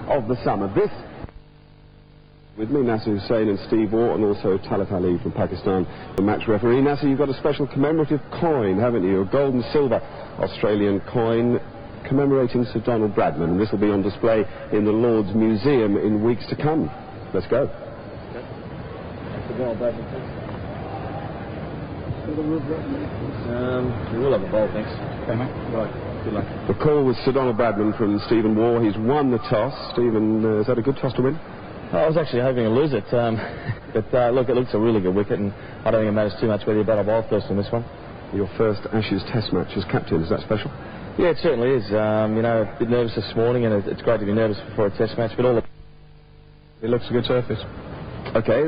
of the summer. This, with me, Nasser Hussain and Steve Waugh, and also Talat Ali from Pakistan, the match referee. Nasser, you've got a special commemorative coin, haven't you? A gold and silver Australian coin commemorating Sir Donald Bradman, and this will be on display in the Lord's Museum in weeks to come. Let's go. We will have a bowl, thanks. Okay, mate. Right. Good luck. The call was Sir Donald Bradman from Stephen Waugh. He's won the toss. Stephen, is that a good toss to win? I was actually hoping to lose it, but look, it looks a really good wicket, and I don't think it matters too much whether you bat or bowl first in this one. Your first Ashes Test match as captain, is that special? Yeah, it certainly is. You know, a bit nervous this morning, and it's great to be nervous before a Test match, but it looks a good surface. Okay,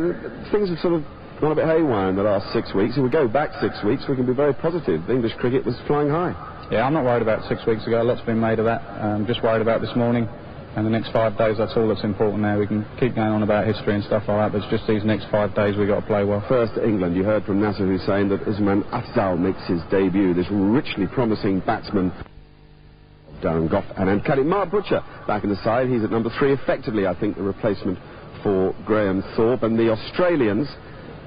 things have sort of gone a bit haywire in the last 6 weeks. If we go back 6 weeks, we can be very positive. English cricket was flying high. Yeah, I'm not worried about 6 weeks ago. A lot's been made of that. I'm just worried about this morning. And the next 5 days, that's all that's important now. We can keep going on about history and stuff like that, but it's just these next 5 days we've got to play well. First, England. You heard from Nasser Hussain that Usman Afzal makes his debut. This richly promising batsman, Darren Gough, and Khalid Mark Butcher back in the side. He's at number 3, effectively, I think, the replacement for Graham Thorpe. And the Australians,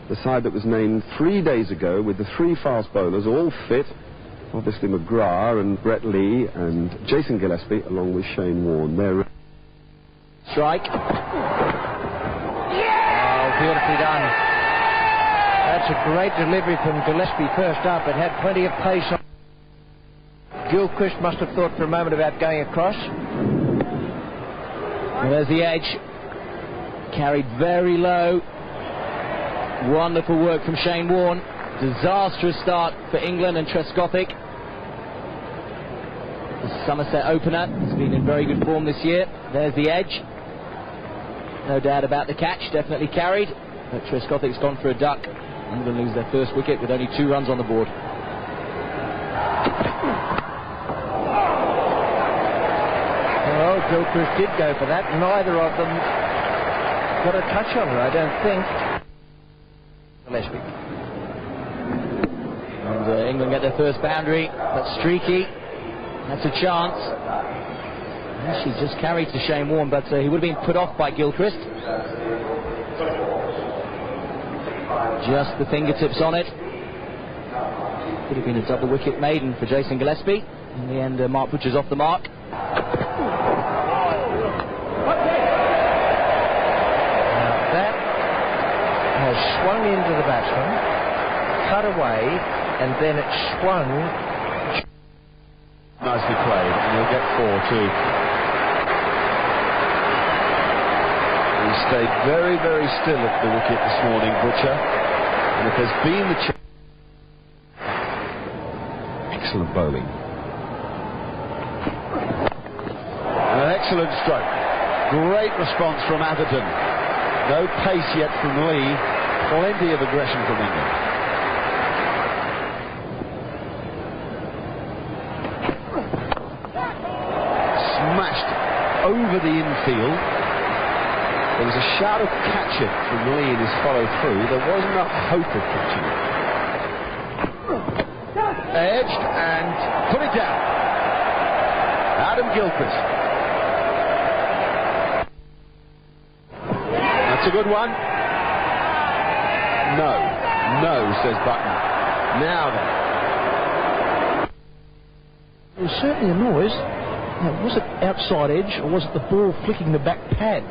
the side that was named 3 days ago with the 3 fast bowlers, all fit. Obviously McGrath and Brett Lee and Jason Gillespie, along with Shane Warne. They're strike. Yeah! Oh, beautifully done. That's a great delivery from Gillespie first up. It had plenty of pace on. Gilchrist must have thought for a moment about going across. And there's the edge. Carried very low. Wonderful work from Shane Warne. Disastrous start for England and Trescothick. The Somerset opener has been in very good form this year. There's the edge. No doubt about the catch, definitely carried. But Trescothick's gone for a duck. England lose their first wicket with only 2 runs on the board. Well, Gilchrist did go for that. Neither of them got a touch on her, I don't think. Gillespie. And England get their first boundary. That's streaky. That's a chance. She just carried to Shane Warne, but he would have been put off by Gilchrist. Just the fingertips on it. Could have been a double wicket maiden for Jason Gillespie. In the end, Mark Butcher's off the mark. That has swung into the batsman, cut away, and then it swung. Nicely played, and he'll get 4 too. He stayed very, very still at the wicket this morning, Butcher. And if there's been the chance. Excellent bowling. An excellent stroke. Great response from Atherton. No pace yet from Lee. Plenty of aggression from England. Over the infield. There was a shout of catch it from Lee in his follow through. There wasn't enough hope of catching it. Edged and put it down. Adam Gilchrist. That's a good one. No, says Button. Now then. There was certainly a noise. Now, was it outside edge, or was it the ball flicking the back pad?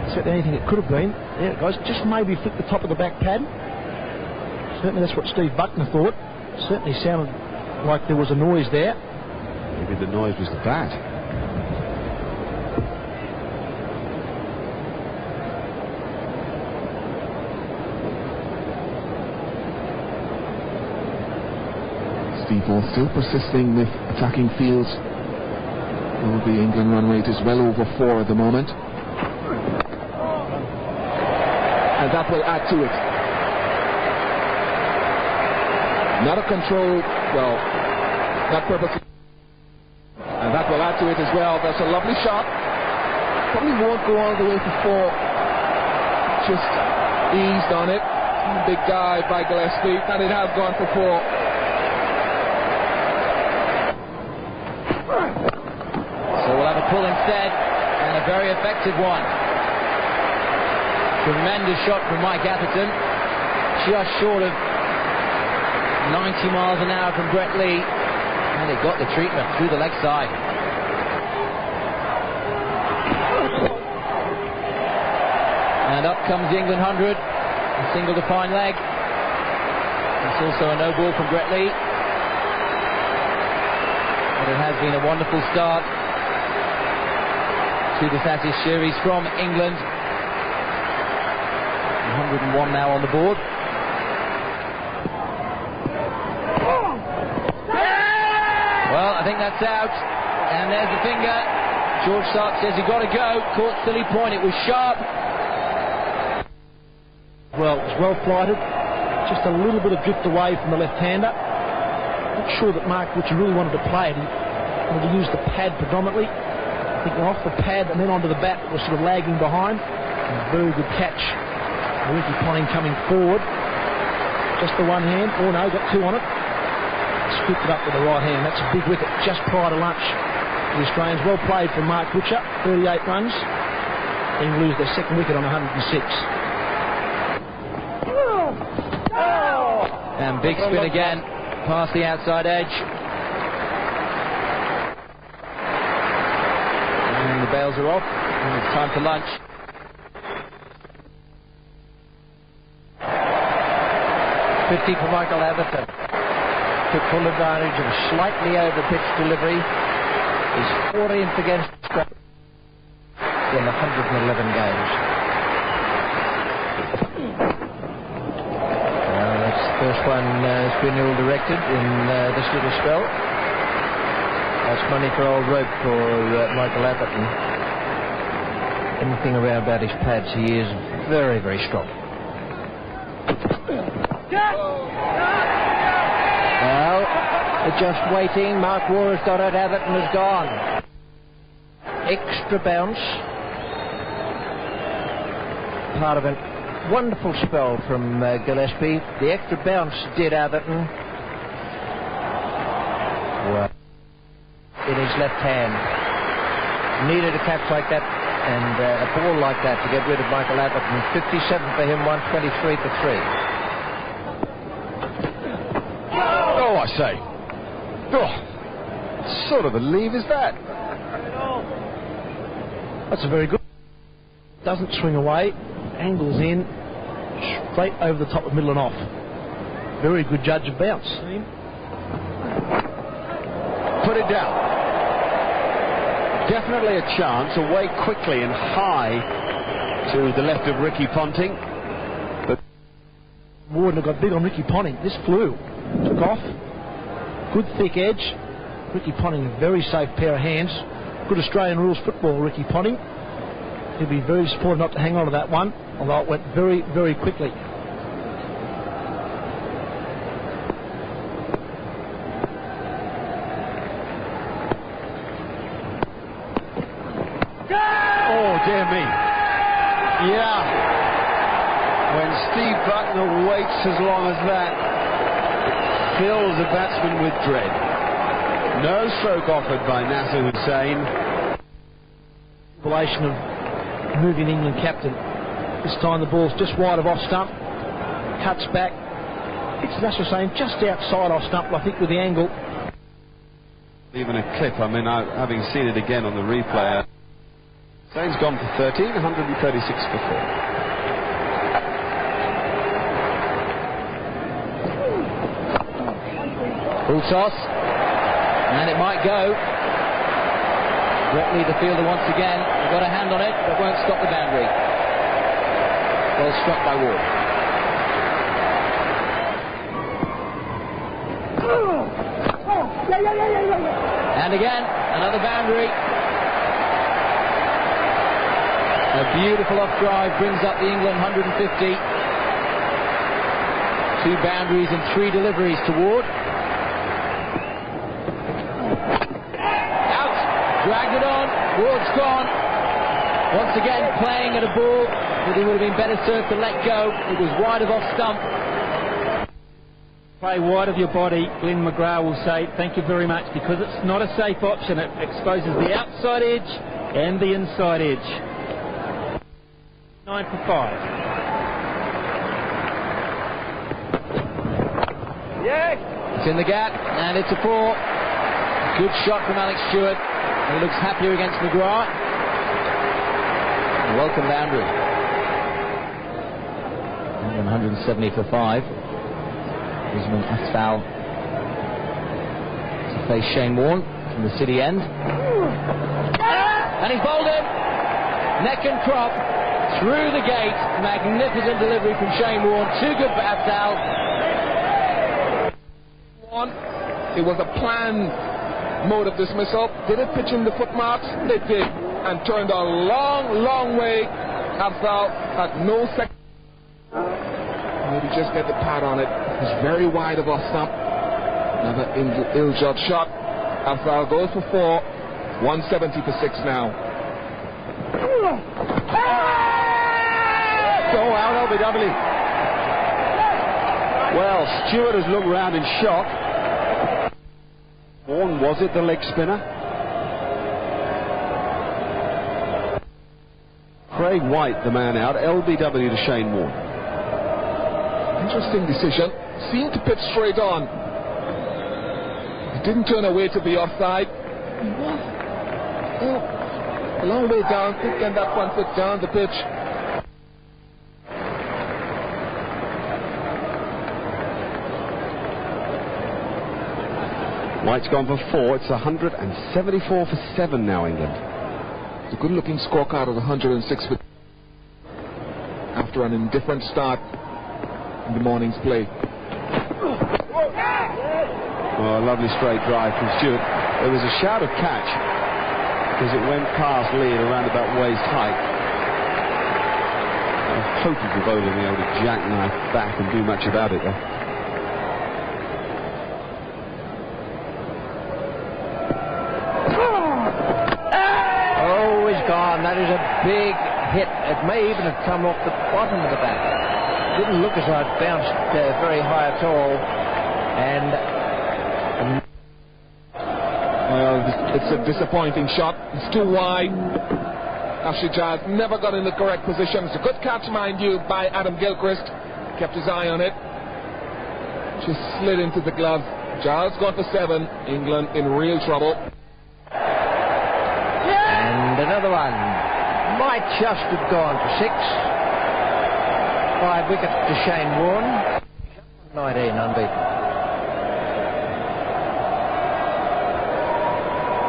Certainly anything it could have been. There it goes. Just maybe flick the top of the back pad. Certainly that's what Steve Buckner thought. Certainly sounded like there was a noise there. Maybe the noise was the bat. Steve Waugh still persisting with attacking fields. Well, the England run rate is well over 4 at the moment. And that will add to it. Not a control, well, not purposely. And that will add to it as well. That's a lovely shot. Probably won't go all the way to 4. Just eased on it. Big guy by Gillespie. And it has gone for 4. So we'll have a pull instead, and a a very effective one. Tremendous shot from Mike Atherton. Just short of 90 miles an hour from Brett Lee. And they got the treatment through the leg side. And up comes the England 100. A single defined leg. It's also a no ball from Brett Lee. But it has been a wonderful start to this Ashes series from England. 101 now on the board. Well, I think that's out. And there's the finger. George Sark says you've got to go. Caught silly point. It was sharp. Well, it was well flighted. Just a little bit of drift away from the left-hander. Not sure that Mark Butcher really wanted to play it. He wanted to use the pad predominantly. I think off the pad and then onto the bat was sort of lagging behind. And a very good catch. Ricky Ponting coming forward. Just the one hand. Oh no, got two on it. Scooped it up with the right hand. That's a big wicket just prior to lunch. The Australians well played from Mark Butcher. 38 runs. They lose their second wicket on 106. And big spin again, past the outside edge. And the bails are off, and it's time for lunch. For Michael Atherton. Took full advantage of a slightly over-pitch delivery. His 14th against Australia in 111 games. First one spin-all directed in this little spell. That's money for old rope for Michael Atherton. Anything around about his pads, he is very, very strong. Well, they're just waiting. Mark Waugh has got it. Atherton has gone. Extra bounce. Part of an wonderful spell from Gillespie. The extra bounce did Atherton. Well, in his left hand. Needed a catch like that and a ball like that to get rid of Michael Atherton. 57 for him, 123 for 3. Oh, I say. Oh, what sort of a leave is that? That's a very good. Doesn't swing away. Angles in. Straight over the top of middle and off. Very good judge of bounce. Put it down. Definitely a chance. Away quickly and high to the left of Ricky Ponting. But Warden got big on Ricky Ponting. This flew. Took off. Good thick edge. Ricky Ponting, a very safe pair of hands. Good Australian rules football, Ricky Ponting. He'll be very supportive not to hang on to that one, although it went very, very quickly. oh, dear me. Yeah. When Steve Buckner waits as long as that, it fills the batsman with dread. No stroke offered by Nasser Hussain. Relation of moving England captain. This time the ball's just wide of off stump. Cuts back. It's Nasser Hussain just outside off stump, I think, with the angle. Even a clip, I mean, having seen it again on the replay. Hussein's gone for 13, 136 for 4. Full toss. And it might go. Brett Lee, the fielder, once again. Got a hand on it, but won't stop the boundary. Well struck by Waugh. And again, another boundary. A beautiful off drive brings up the England 150. 2 boundaries and 3 deliveries to Ward. Out. Dragged it on. Ward's gone. Once again playing at a ball that he would have been better served to let go. It was wide of off stump. Play wide of your body, Glenn McGrath will say thank you very much, because it's not a safe option. It exposes the outside edge and the inside edge. 9 for 5. It's in the gap, and it's a 4. Good shot from Alex Stewart. He looks happier against McGrath. Welcome boundary. 170 for 5. Usman Afzal to face Shane Warne from the city end. And he's bowled him. Neck and crop through the gate. Magnificent delivery from Shane Warne. Too good for Afzal. It was a planned mode of dismissal. Did it pitch in the footmarks? They did. And turned a long way. Afzal had no second. Maybe just get the pad on it. It's very wide of off stump. Another ill-judged shot. Afzal goes for 4. 170 for 6 now. Go out, LBW. Well, Stewart has looked round in shock. Warne, was it the leg spinner? Craig White, the man out. LBW to Shane Warne. Interesting decision. Seemed to pitch straight on. He didn't turn away to be offside. He was a long way down, getting that front foot down the pitch. White's gone for 4. It's 174 for 7 now, England. It's a good-looking scorecard of 106 for after an indifferent start in the morning's play. Oh, a lovely straight drive from Stewart. There was a shout of catch because it went past Lee at around about waist height. I was hoping the bowler would be able to jackknife back and do much about it, though. Oh, he's gone. That is a big hit. It may even have come off the bottom of the bat. Didn't look as though it bounced very high at all. And well, it's a disappointing shot. It's too wide. Ashley Giles never got in the correct position. It's a good catch, mind you, by Adam Gilchrist. Kept his eye on it. Just slid into the glove. Giles gone for 7. England in real trouble. And another one. Might just have gone for 6. 5 wickets to Shane Warne. 19 unbeaten.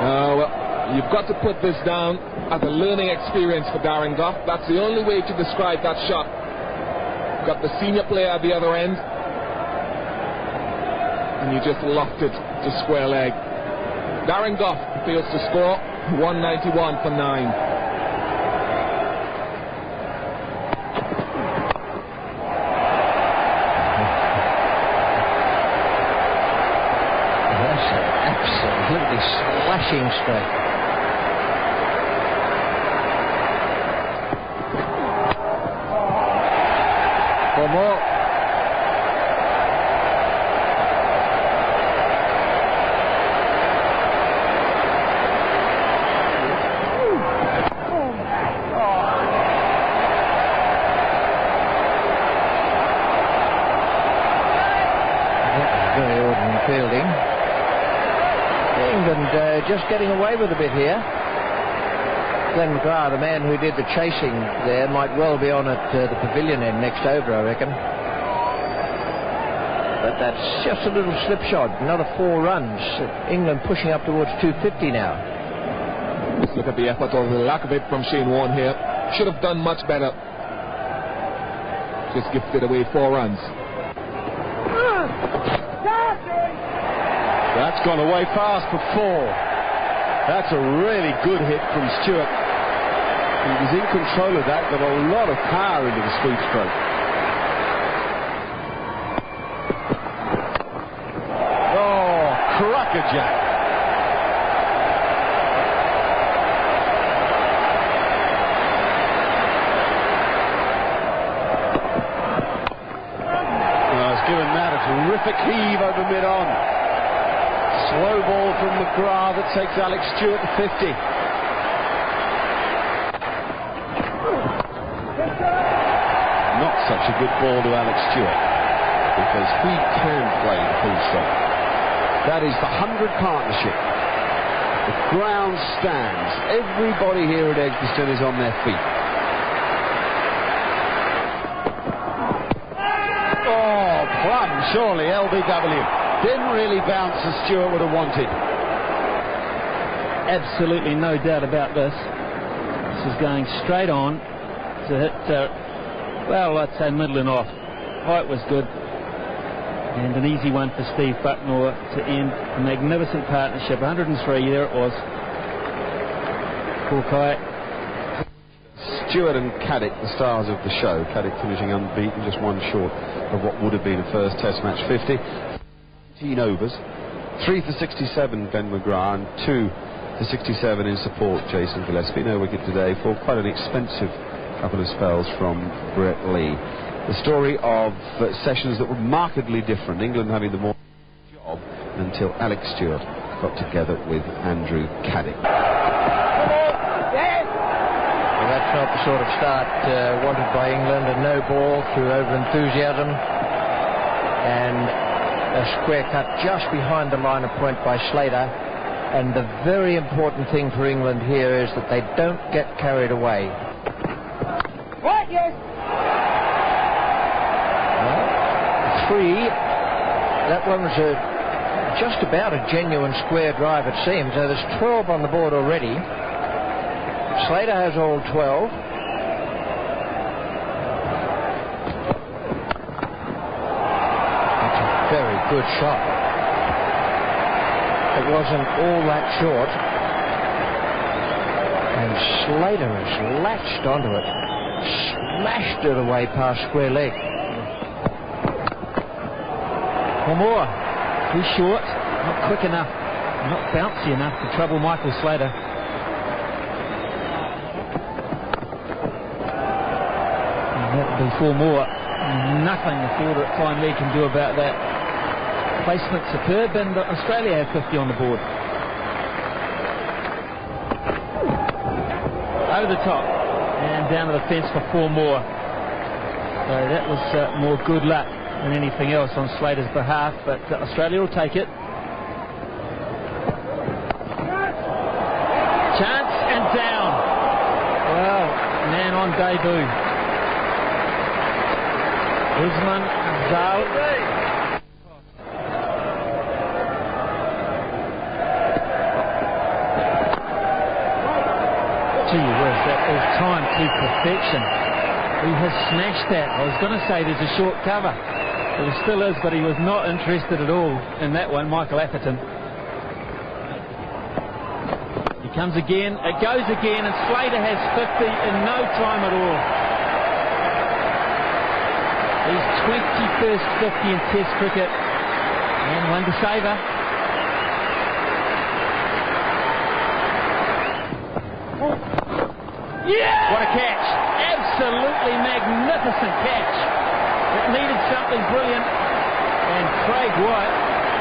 Well, you've got to put this down as a learning experience for Darren Gough. That's the only way to describe that shot. Got the senior player at the other end, and you just locked it to square leg. Darren Gough fails to score. 191 for 9. Absolutely slashing straight. For more. Very ordinary fielding. England just getting away with a bit here. Glenn McGrath, the man who did the chasing there, might well be on at the pavilion end next over, I reckon. But that's just a little slipshod. Another 4 runs. England pushing up towards 250 now. Let's look at the effort or the lack of it from Shane Warne here. Should have done much better. Just gifted away 4 runs. That's gone away fast for 4. That's a really good hit from Stewart. He was in control of that, but a lot of power into the sweep stroke. Oh, crackerjack. Well, it's given Matt a terrific heave over mid-on. Slow ball from McGrath that takes Alex Stewart to 50. such a good ball to Alex Stewart, because he can play the full stop. That is the 100 partnership. The ground stands. Everybody here at Edgbaston is on their feet. Oh, plum, surely, LBW. Didn't really bounce as Stewart would have wanted. Absolutely no doubt about this. This is going straight on to hit, well, I'd say middle and off. Height was good. And an easy one for Steve Bucknor to end a magnificent partnership. 103, there it was. Hawkeye. Stewart and Caddick, the stars of the show. Caddick finishing unbeaten, just one short of what would have been a first Test match 50. 18 overs. 3 for 67, Ben McGrath, and 2 for 67 in support, Jason Gillespie. No wicket today for quite an expensive couple of spells from Brett Lee. The story of sessions that were markedly different, England having the more job until Alex Stewart got together with Andrew Caddick. Well, that's not the sort of start wanted by England. A no ball through over-enthusiasm. And a square cut just behind the line of point by Slater. And the very important thing for England here is that they don't get carried away. What? Yes. 3. That one was just about a genuine square drive, it seems. So there's 12 on the board already. Slater has all 12. That's a very good shot. It wasn't all that short. And Slater has latched onto it. Smashed it away past square leg. One more. Too short. Not quick enough. Not bouncy enough to trouble Michael Slater. And that would be 4 more. Nothing the forward fine leg can do about that. Placement superb, and Australia have 50 on the board. Over the top. And down to the fence for 4 more. So that was more good luck than anything else on Slater's behalf, but Australia will take it. Chance and down. Well, man on debut. Usman Zal. Gee whiz, that is timed to perfection. He has smashed that. I was going to say there's a short cover. There still is, but he was not interested at all in that one, Michael Atherton. He comes again, it goes again, and Slater has 50 in no time at all. His 21st 50 in Test cricket, and one to savour. Yeah! What a catch! Absolutely magnificent catch. It needed something brilliant, and Craig White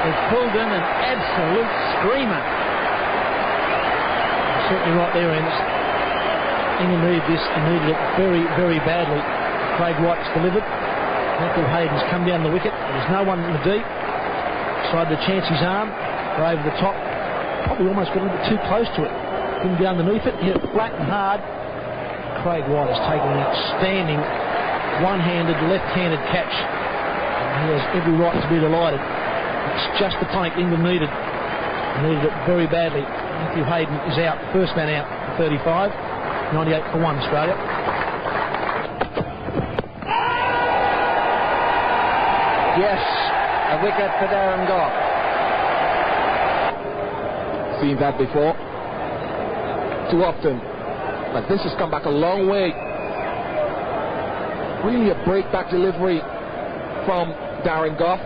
has pulled in an absolute screamer. Certainly right there, Ernest. England needed this and needed it very, very badly. Craig White's delivered. Michael Hayden's come down the wicket. There's no one in the deep. Decided to chance his arm, go over the top. Probably almost got a little bit too close to it. Couldn't get underneath it. Hit it flat and hard. Craig White has taken an outstanding one-handed, left-handed catch. And he has every right to be delighted. It's just the punch England needed. Needed it very badly. Matthew Hayden is out, first man out for 35. 98 for 1, Australia. Yes, a wicket for Darren Gough. Seen that before. Too often. But this has come back a long way. Really a break-back delivery from Darren Gough.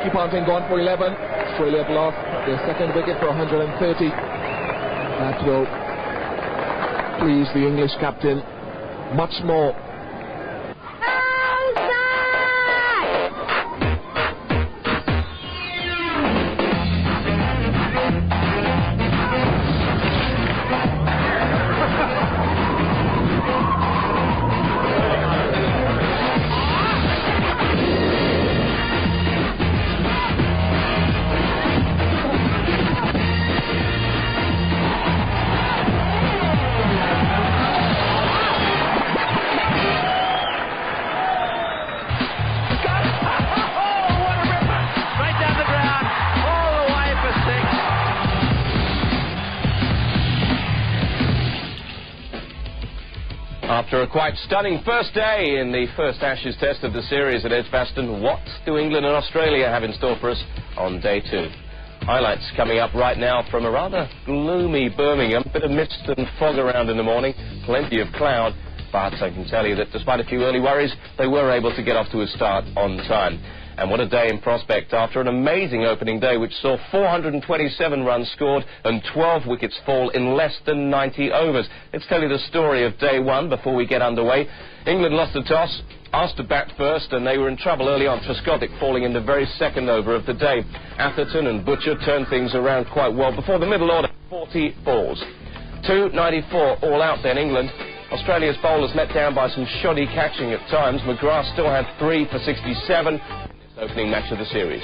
Keep on going for 11. Australia have lost their second wicket for 130. That will please the English captain much more. After a quite stunning first day in the first Ashes test of the series at Edgbaston, what do England and Australia have in store for us on day 2? Highlights coming up right now from a rather gloomy Birmingham. Bit of mist and fog around in the morning, plenty of cloud, but I can tell you that despite a few early worries, they were able to get off to a start on time. And what a day in prospect after an amazing opening day which saw 427 runs scored and 12 wickets fall in less than 90 overs. Let's tell you the story of day 1 before we get underway. England lost the toss, asked to bat first, and they were in trouble early on. Trescothick falling in the very second over of the day. Atherton and Butcher turned things around quite well before the middle order, 40 balls. 294 all out then England. Australia's bowlers let down by some shoddy catching at times. McGrath still had 3 for 67. Opening match of the series.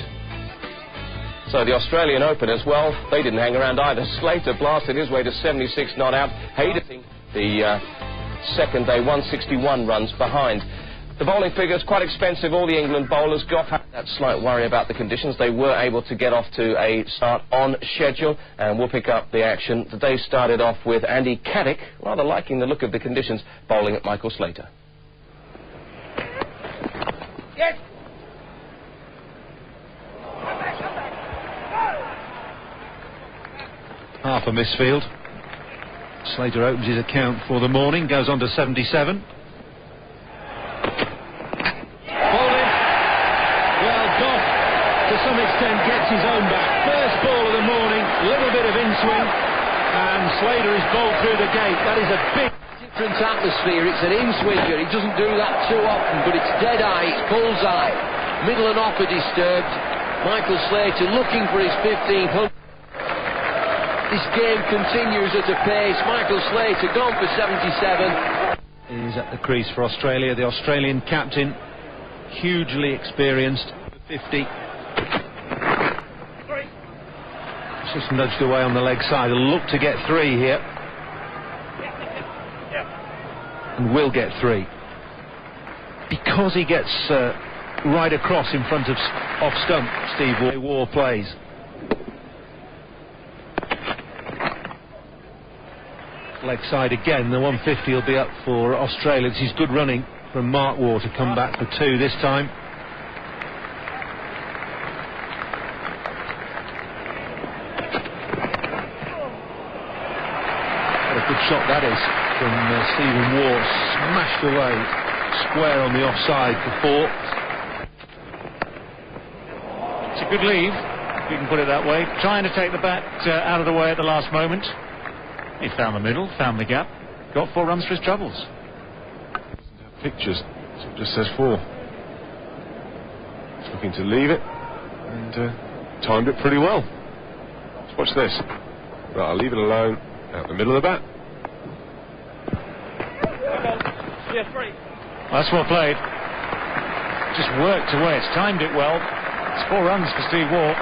So the Australian openers, well, they didn't hang around either. Slater blasted his way to 76 not out. Hayden, the second day, 161 runs behind. The bowling figures quite expensive. All the England bowlers. Goff had that slight worry about the conditions. They were able to get off to a start on schedule, and we'll pick up the action. The day started off with Andy Caddick, rather liking the look of the conditions, bowling at Michael Slater. Yes. Half a misfield. Slater opens his account for the morning, goes on to 77. Bowling. Well, Goff, to some extent, gets his own back. First ball of the morning, little bit of in-swing, and Slater is bowled through the gate. That is a big... different atmosphere. It's an in-swinger. He doesn't do that too often, but it's dead-eye, it's bullseye. Middle and off are disturbed. Michael Slater looking for his 1500. This game continues at a pace. Michael Slater gone for 77. Is at the crease for Australia. The Australian captain, hugely experienced, 50. Just nudged away on the leg side. A look to get 3 here. And will get 3. Because he gets right across in front of off stump, Steve Waugh plays. Leg side again, the 150 will be up for Australia. This is good running from Mark Waugh to come back for 2 this time. What a good shot that is from Stephen Waugh. Smashed away, square on the offside for 4. It's a good leave, if you can put it that way. Trying to take the bat out of the way at the last moment. He found the middle, found the gap, got 4 runs for his troubles. Pictures, so it just says 4. He's looking to leave it, and timed it pretty well. Let's watch this. Right, I'll leave it alone, out the middle of the bat. That's well played. Just worked away, it's timed it well. It's 4 runs for Steve Waugh.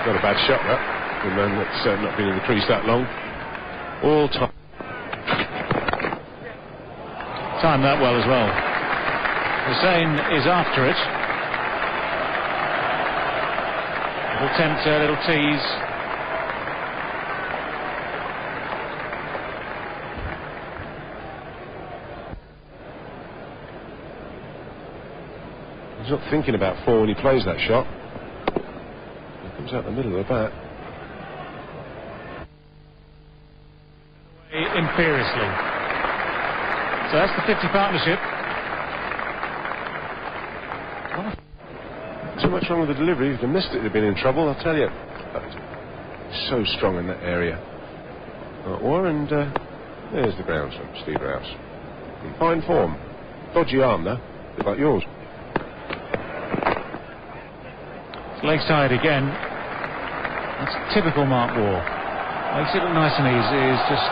Not a bad shot, that. The man that's not been in the crease that long. All time. Timed that well as well. Hussain is after it. Little tempter, little tease. He's not thinking about 4 when he plays that shot. He comes out the middle of the bat. Imperiously. So that's the 50 partnership. Too much wrong with the delivery. If he'd missed it, he'd have been in trouble, I'll tell you. So strong in that area. And there's the grounds from Steve Rouse. In fine form. Dodgy arm, though. A bit like yours. Leg side again. That's typical Mark Waugh. Makes it look nice and easy. He's just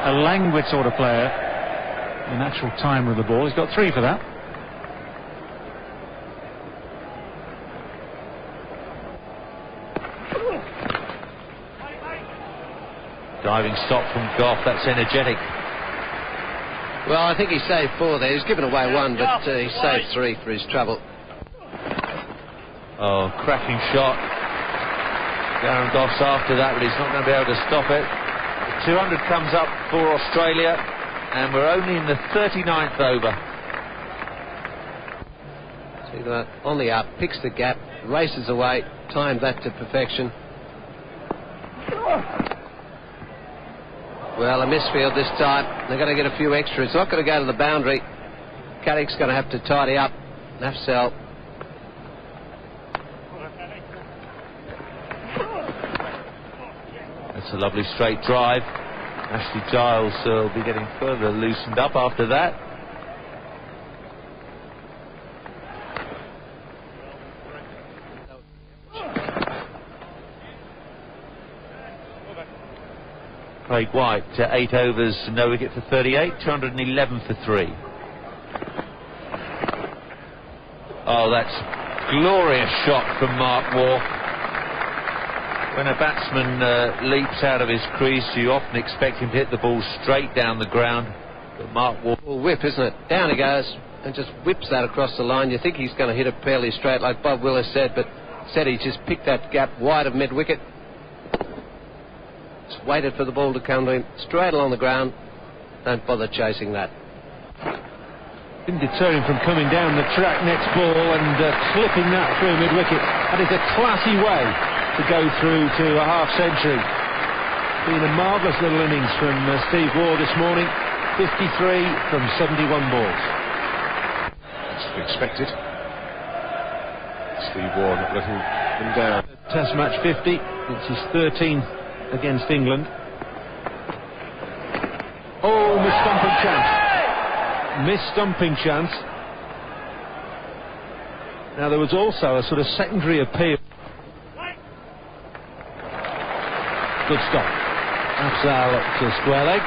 a languid sort of player. The natural timer of the ball. He's got 3 for that. Diving stop from Goff. That's energetic. Well, I think he saved 4 there. He's given away 1, but he saved 3 for his trouble. Oh, cracking shot. Darren Goff's after that, but he's not going to be able to stop it. The 200 comes up for Australia. and we're only in the 39th over. See that on the up, picks the gap, races away, timed that to perfection. Well, a misfield this time. They're going to get a few extra. It's not going to go to the boundary. Caddick's going to have to tidy up. Afzal. That's a lovely straight drive. Ashley Giles will be getting further loosened up after that. Craig White, 8 overs, no wicket for 38, 211 for 3. Oh, that's glorious shot from Mark Waugh. When a batsman leaps out of his crease, you often expect him to hit the ball straight down the ground. But Mark Waugh... Well, whip, isn't it? Down he goes and just whips that across the line. You think he's going to hit it fairly straight, like Bob Willis said, but said he just picked that gap wide of mid-wicket. Just waited for the ball to come to him, straight along the ground. Don't bother chasing that. Didn't deter him from coming down the track next ball and clipping that through mid-wicket. That is a classy way to go through to a half-century. Been a marvellous little innings from Steve Waugh this morning. 53 from 71 balls. That's to be expected. Steve Waugh not letting them down. Test match 50. It's his 13th against England. Oh, missed-stumping chance. Missed-stumping chance. Now, there was also a sort of secondary appeal. Good stop. Afzal to square leg.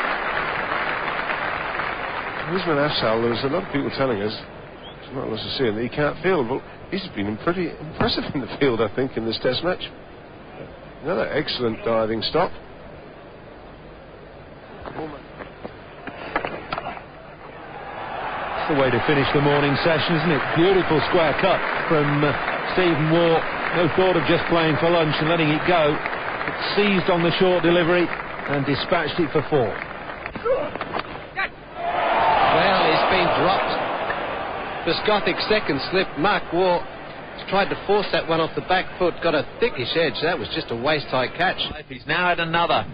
Usman Afzal, there was a lot of people telling us, it's not nice to see him, that he can't field. Well, he's been pretty impressive in the field, I think, in this Test match. Another excellent diving stop. That's the way to finish the morning session, isn't it? Beautiful square cut from Stephen Waugh. No thought of just playing for lunch and letting it go. It seized on the short delivery and dispatched it for 4. Well, he's been dropped. Biscothic second slip. Mark Waugh tried to force that one off the back foot, got a thickish edge. That was just a waist-high catch. He's now had another.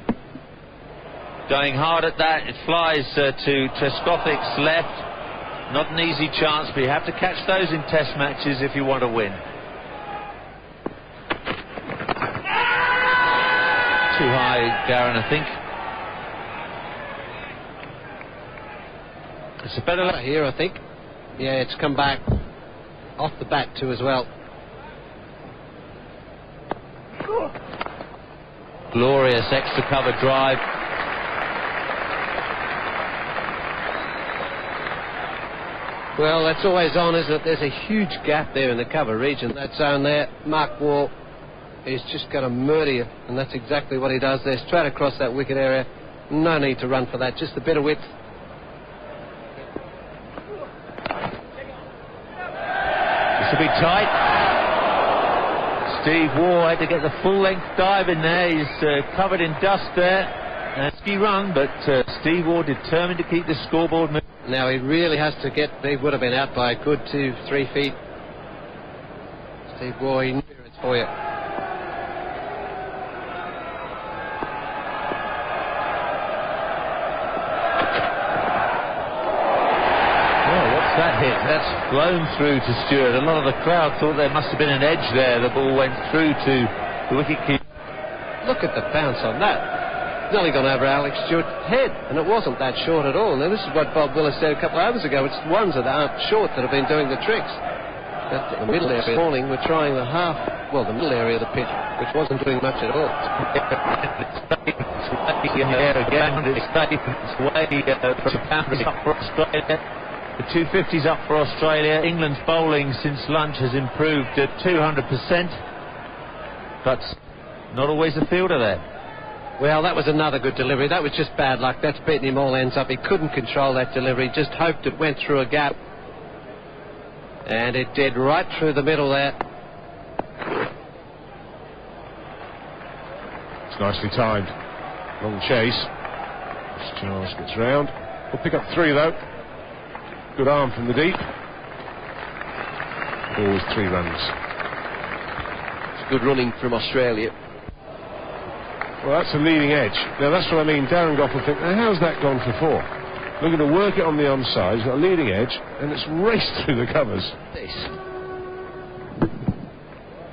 Going hard at that. It flies to Trescothic's left. Not an easy chance, but you have to catch those in Test matches if you want to win. Too high, Darren, I think. It's a better here, I think. Yeah, it's come back off the bat too as well. Glorious extra cover drive. Well, that's always on, isn't it? There's a huge gap there in the cover region. That zone there, Mark Waugh is just going to murder you, and that's exactly what he does there. Straight across that wicket area. No need to run for that, just a bit of width. This will be tight. Steve Waugh had to get the full-length dive in there. He's covered in dust there. Ski run, but Steve Waugh determined to keep the scoreboard moving. Now he really has to get. He would have been out by a good 2-3 feet. Steve Waugh, he knew it's for you. That hit, that's flown through to Stewart. A lot of the crowd thought there must have been an edge there. The ball went through to the wicket-keeper. Look at the bounce on that. It's nearly gone over Alex Stewart's head, and it wasn't that short at all. Now, this is what Bob Willis said a couple of hours ago. It's the ones that aren't short that have been doing the tricks. That's the middle area. This morning, we're trying the the middle area of the pitch, which wasn't doing much at all. It's way up for Australia. The 250's up for Australia. England's bowling since lunch has improved at 200%, but not always a fielder there. Well, that was another good delivery. That was just bad luck. That's beaten him all ends up. He couldn't control that delivery. Just hoped it went through a gap. And it did, right through the middle there. It's nicely timed. Long chase. Charles gets round. We'll pick up 3 though. Good arm from the deep. Always 3 runs. It's good running from Australia. Well, that's a leading edge. Now that's what I mean. Darren Goff will think, now how's that gone for 4? Looking to work it on the onside. He's got a leading edge, and it's raced through the covers. This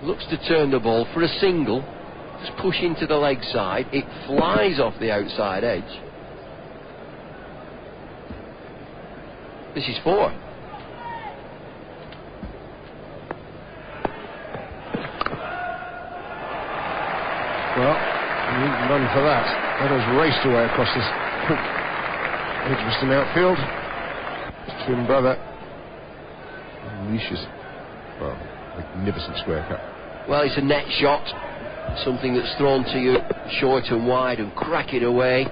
looks to turn the ball for a single. Just push into the leg side. It flies off the outside edge. This is 4. Well, you didn't run for that. That has raced away across this Edgbaston outfield. His twin brother unleashes, well, magnificent square cut. Well, it's a net shot. Something that's thrown to you short and wide and crack it away.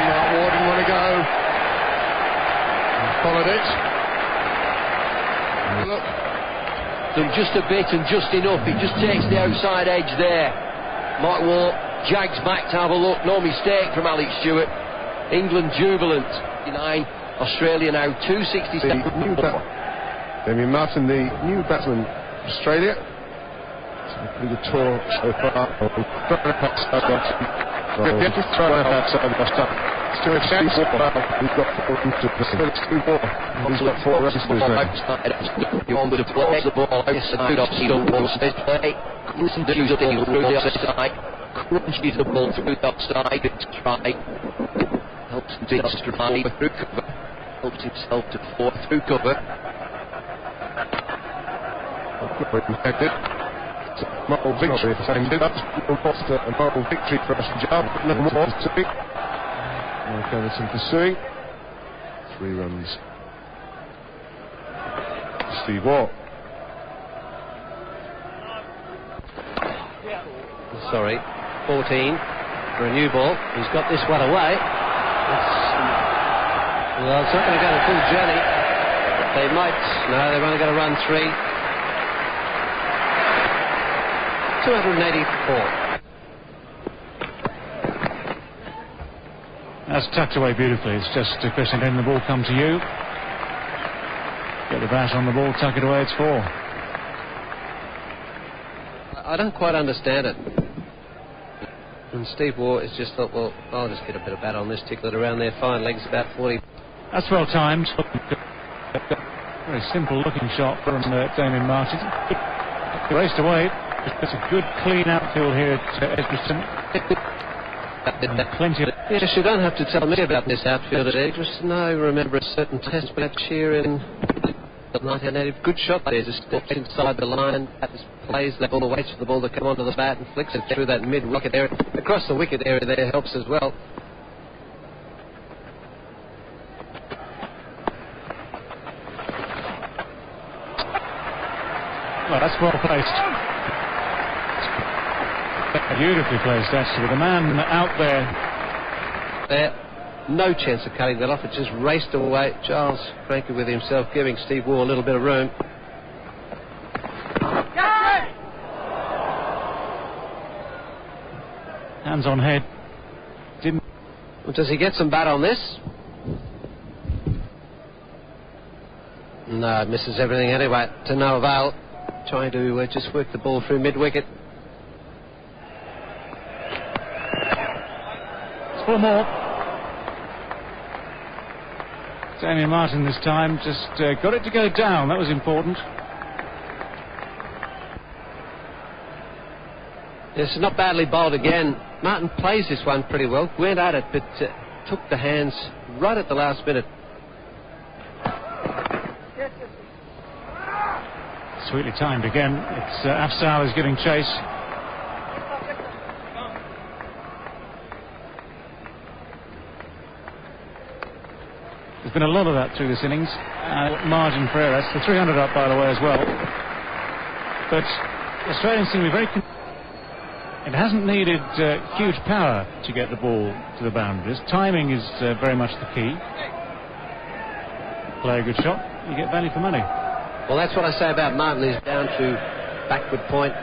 Mark Waugh didn't want to go. He followed it. Look. Done just a bit and just enough. It just takes the outside edge there. Mark Waugh jags back to have a look. No mistake from Alex Stewart. England jubilant. 9. Australia now 267. Damien Martyn, the new batsman of Australia. It's a pretty good tour so far. He's got 4 into He's got 4 rushes to his name. You want to play the ball outside of the ball play. Listen to the thing through the outside. Crunches the ball through the outside. Try. Helps him to stride through cover. Helps himself to fall through cover. Protected. Moral victory for Sam Dillard. A moral victory for us, Job. No more to be. Mark Anderson pursuing. 3 runs. Steve Waugh. Sorry, 14 for a new ball. He's got this one away. Well, it's not going to go the full journey. They might. No, they're only going to run 3. 284. That's tucked away beautifully. It's just a question of letting the ball come to you. Get the bat on the ball, tuck it away, it's 4. I don't quite understand it. And Steve Waugh has just thought, well, I'll just get a bit of bat on this, tickle it around there, fine, legs about 40. That's well timed. Very simple looking shot from Damien Martyn. Raced away. It's a good clean outfield here at Edgbaston. Plenty of... Yes, you don't have to tell me about this outfield at Edgbaston. I remember a certain test match here in 1980. Good shot there, just steps inside the line, plays the ball, waits for the ball to come onto the bat and flicks it through that mid-wicket area. Across the wicket area there helps as well. Well, that's well placed. Beautifully placed, actually. The man out there. No chance of cutting that off. It just raced away. Charles Frankie with himself, giving Steve Waugh a little bit of room. Hands on head. Didn't. Well, does he get some bat on this? No, it misses everything anyway. To no avail. Trying to just work the ball through mid-wicket. It's 4 more. Damien Martyn this time just got it to go down. That was important. Yes, not badly bowled again. Martyn plays this one pretty well. Went at it, but took the hands right at the last minute. Sweetly timed again. It's Afzaal is giving chase. There's been a lot of that through this innings. Margin for error. That's the 300 up, by the way, as well. But the Australians seem to be very... It hasn't needed huge power to get the ball to the boundaries. Timing is very much the key. Play a good shot, you get value for money. Well, that's what I say about Martyn. He's down to backward point.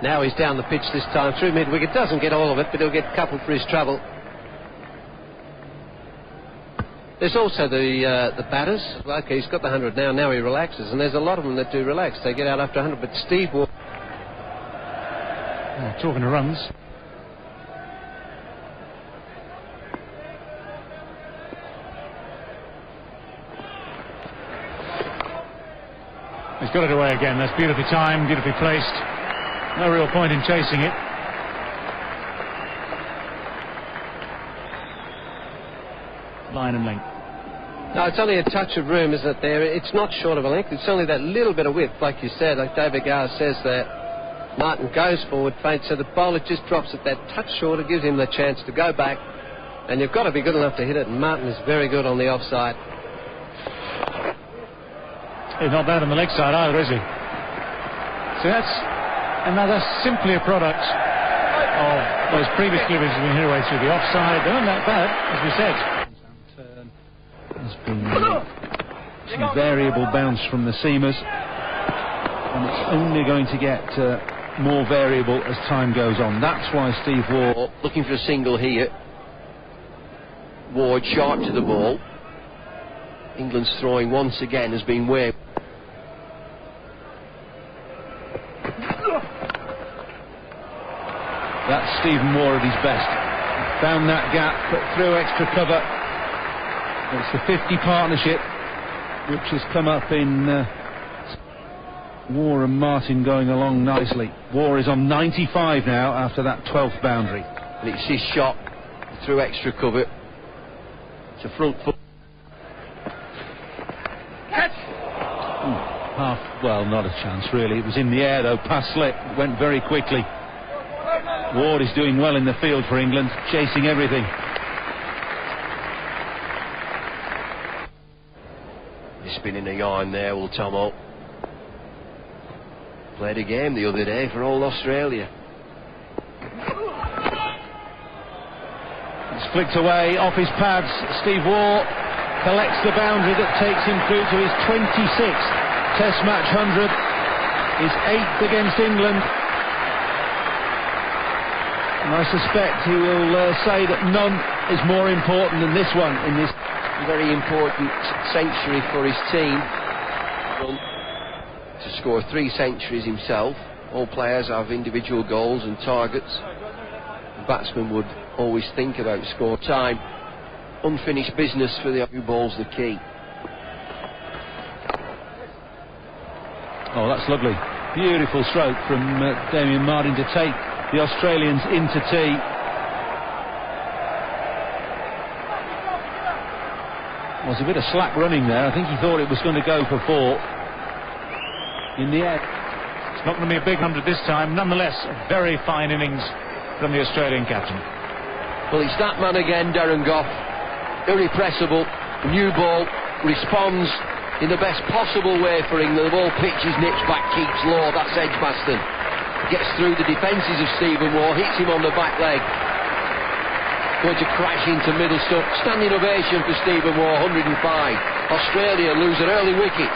Now he's down the pitch this time through mid-wicket. Doesn't get all of it, but he'll get a couple for his trouble. There's also the batters. Okay, he's got the 100 now. Now he relaxes, and there's a lot of them that do relax. They get out after 100, but Steve Waugh... talking of runs. He's got it away again. That's beautifully timed, beautifully placed. No real point in chasing it. Line and length. No, it's only a touch of room, isn't it, there? It's not short of a length. It's only that little bit of width, like you said, like David Gower says there. Martin goes forward, faint, so the bowler just drops it that touch shorter, gives him the chance to go back. And you've got to be good enough to hit it, and Martin is very good on the offside. He's not bad on the leg side either, is he? So that's simply a product of those previous deliveries we've been here away through the offside. They weren't that bad, as we said. There's been some variable bounce from the seamers, and it's only going to get more variable as time goes on. That's why Steve Waugh looking for a single here. Ward sharp to the ball. England's throwing once again has been way. That's Stephen Waugh at his best. Found that gap, put through extra cover. It's the 50 partnership which has come up in Waugh and Martin going along nicely. Waugh is on 95 now after that 12th boundary. And it's his shot through extra cover. It's a front foot. Well, not a chance really. It was in the air though, pass slip, went very quickly. Ward is doing well in the field for England, chasing everything. He's spinning a yarn there, Will Tomo. Played a game the other day for Old Australia. It's flicked away off his pads. Steve Waugh collects the boundary that takes him through to his 26th Test match 100, his 8th against England. And I suspect he will say that none is more important than this one in this very important century for his team. To score 3 centuries himself. All players have individual goals and targets. The batsman would always think about score time. Unfinished business for the few balls the key. Oh, that's lovely. Beautiful stroke from Damien Martin to take the Australians into tea. Was a bit of slack running there. I think he thought it was going to go for 4. In the end, it's not going to be a big 100 this time. Nonetheless, a very fine innings from the Australian captain. Well, it's that man again, Darren Gough. Irrepressible, new ball, responds in the best possible way for England. The ball pitches, nips back, keeps low. That's Edgbaston. Gets through the defences of Stephen Waugh, hits him on the back leg. Going to crash into middle stump. Standing ovation for Stephen Waugh, 105. Australia lose an early wicket.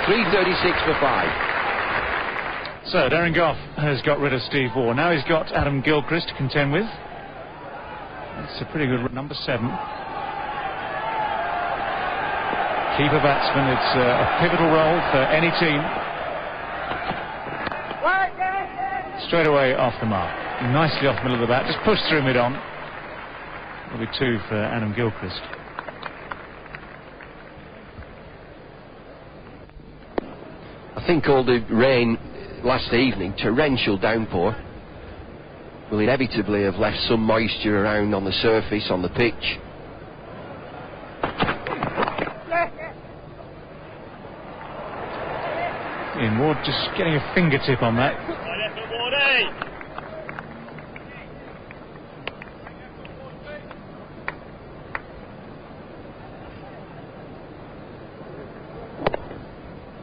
3:36 for 5. So Darren Gough has got rid of Steve Waugh. Now he's got Adam Gilchrist to contend with. It's a pretty good number 7. Keeper batsman. It's a pivotal role for any team. Straight away off the mark. Nicely off the middle of the bat. Just pushed through mid-on. Will be 2 for Adam Gilchrist. I think all the rain last evening, torrential downpour, will inevitably have left some moisture around on the surface, on the pitch. Ian Ward just getting a fingertip on that.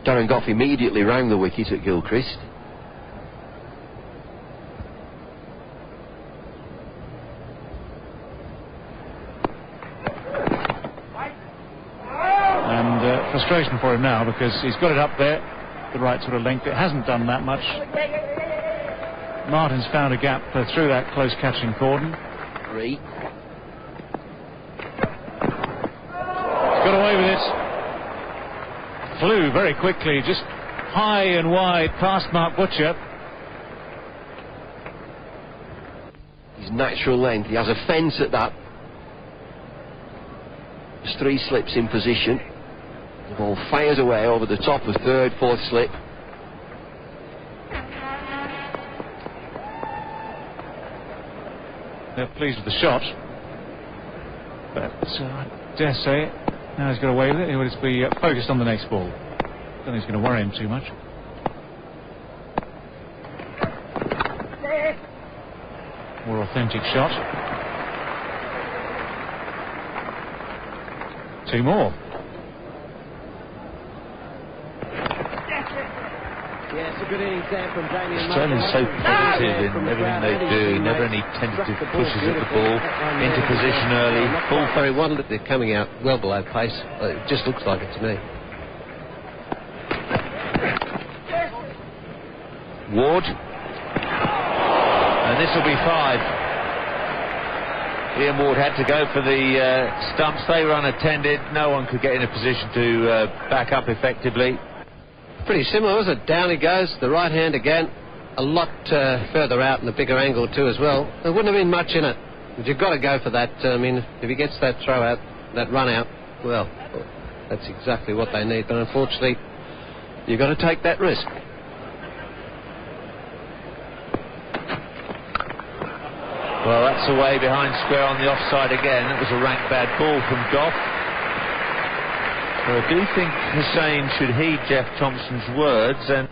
Darren Gough immediately round the wicket at Gilchrist. And frustration for him now because he's got it up there, the right sort of length. It hasn't done that much. Martin's found a gap through that close catching cordon. 3. Got away with it. Flew very quickly, just high and wide past Mark Butcher. His natural length, he has a fence at that. There's 3 slips in position. The ball fires away over the top of 3rd, 4th slip. They're pleased with the shot, but I dare say now he's got away with it. He'll just be focused on the next ball. Don't think it's going to worry him too much. More authentic shot. 2 more. Yes, a good innings there from Damien. Australia's so positive in everything they do. Never any tentative pushes at the ball. Into position early. Ball very well. They're coming out well below pace. It just looks like it to me. Ward. And this will be 5. Ian Ward had to go for the stumps. They were unattended. No one could get in a position to back up effectively. Pretty similar, wasn't it? Down he goes, the right hand again. A lot further out and a bigger angle too as well. There wouldn't have been much in it. But you've got to go for that. I mean, if he gets that throw out, that run out, well, that's exactly what they need. But unfortunately, you've got to take that risk. Well, that's away behind square on the offside again. That was a rank bad ball from Goff. So I do think Hussain should heed Jeff Thompson's words. And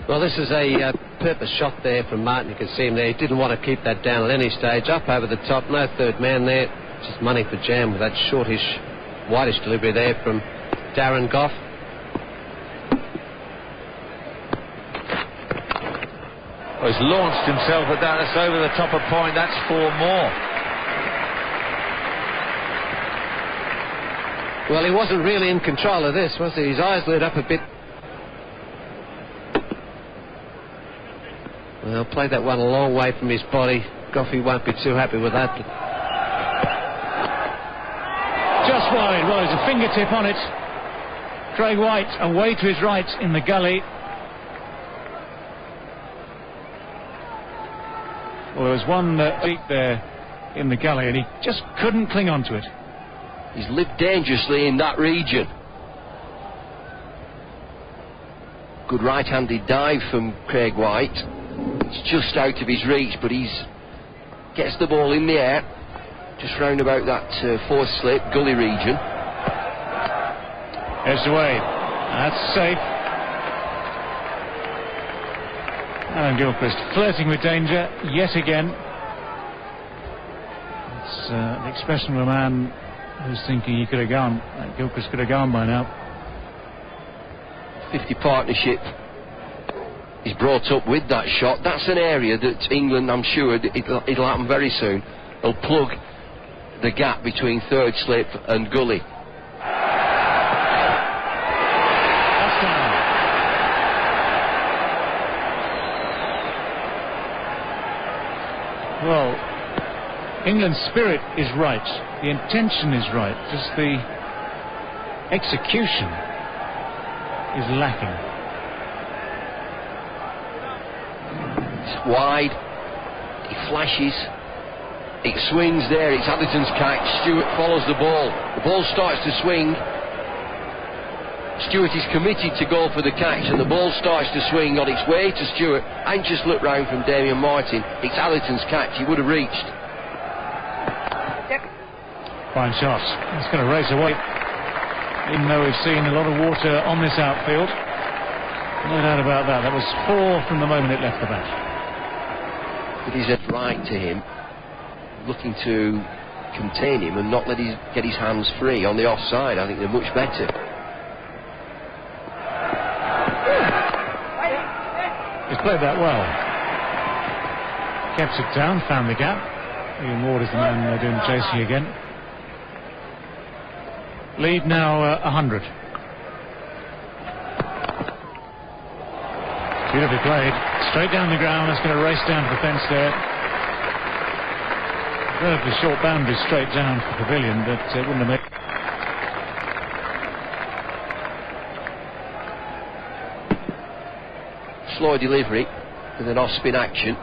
well, this is a purpose shot there from Martin. You can see him there. He didn't want to keep that down at any stage. Up over the top, no 3rd man there. Just money for jam with that shortish, whitish delivery there from Darren Goff. Well, he's launched himself at that. That's over the top of point. That's 4 more. Well, he wasn't really in control of this, was he? His eyes lit up a bit. Well, played that one a long way from his body. Goffey won't be too happy with that. Just wide. Well, there's a fingertip on it. Craig White away to his right in the gully. Well, there was one leak there in the gully and he just couldn't cling on to it. He's lived dangerously in that region. Good right-handed dive from Craig White. It's just out of his reach, but he's gets the ball in the air, just round about that 4th slip, gully region. Edged away. That's safe. Alan Gilchrist flirting with danger yet again. It's the expression of a man who's thinking he could have gone. Gilchrist could have gone by now. 50 partnership is brought up with that shot. That's an area that England, I'm sure, it'll happen very soon. They'll plug the gap between 3rd slip and gully. Well, England's spirit is right, the intention is right, just the execution is lacking. It's wide, he flashes, it swings there, it's Atherton's catch. Stewart follows the ball starts to swing. Stewart is committed to go for the catch and the ball starts to swing on its way to Stewart. Anxious look round from Damien Martin. It's Atherton's catch, he would have reached. Fine shot. It's going to race away. Even though we've seen a lot of water on this outfield. No doubt about that. That was 4 from the moment it left the bat. It is a right to him, looking to contain him and not let him get his hands free on the offside. I think they're much better. He's played that well. Kept it down, found the gap. Ian Ward is the man doing the chasing again. Lead now 100. Beautifully played. Straight down the ground. That's going to race down to the fence there. Relatively short boundary straight down to the pavilion, but it wouldn't have made... Slow delivery with an off-spin action,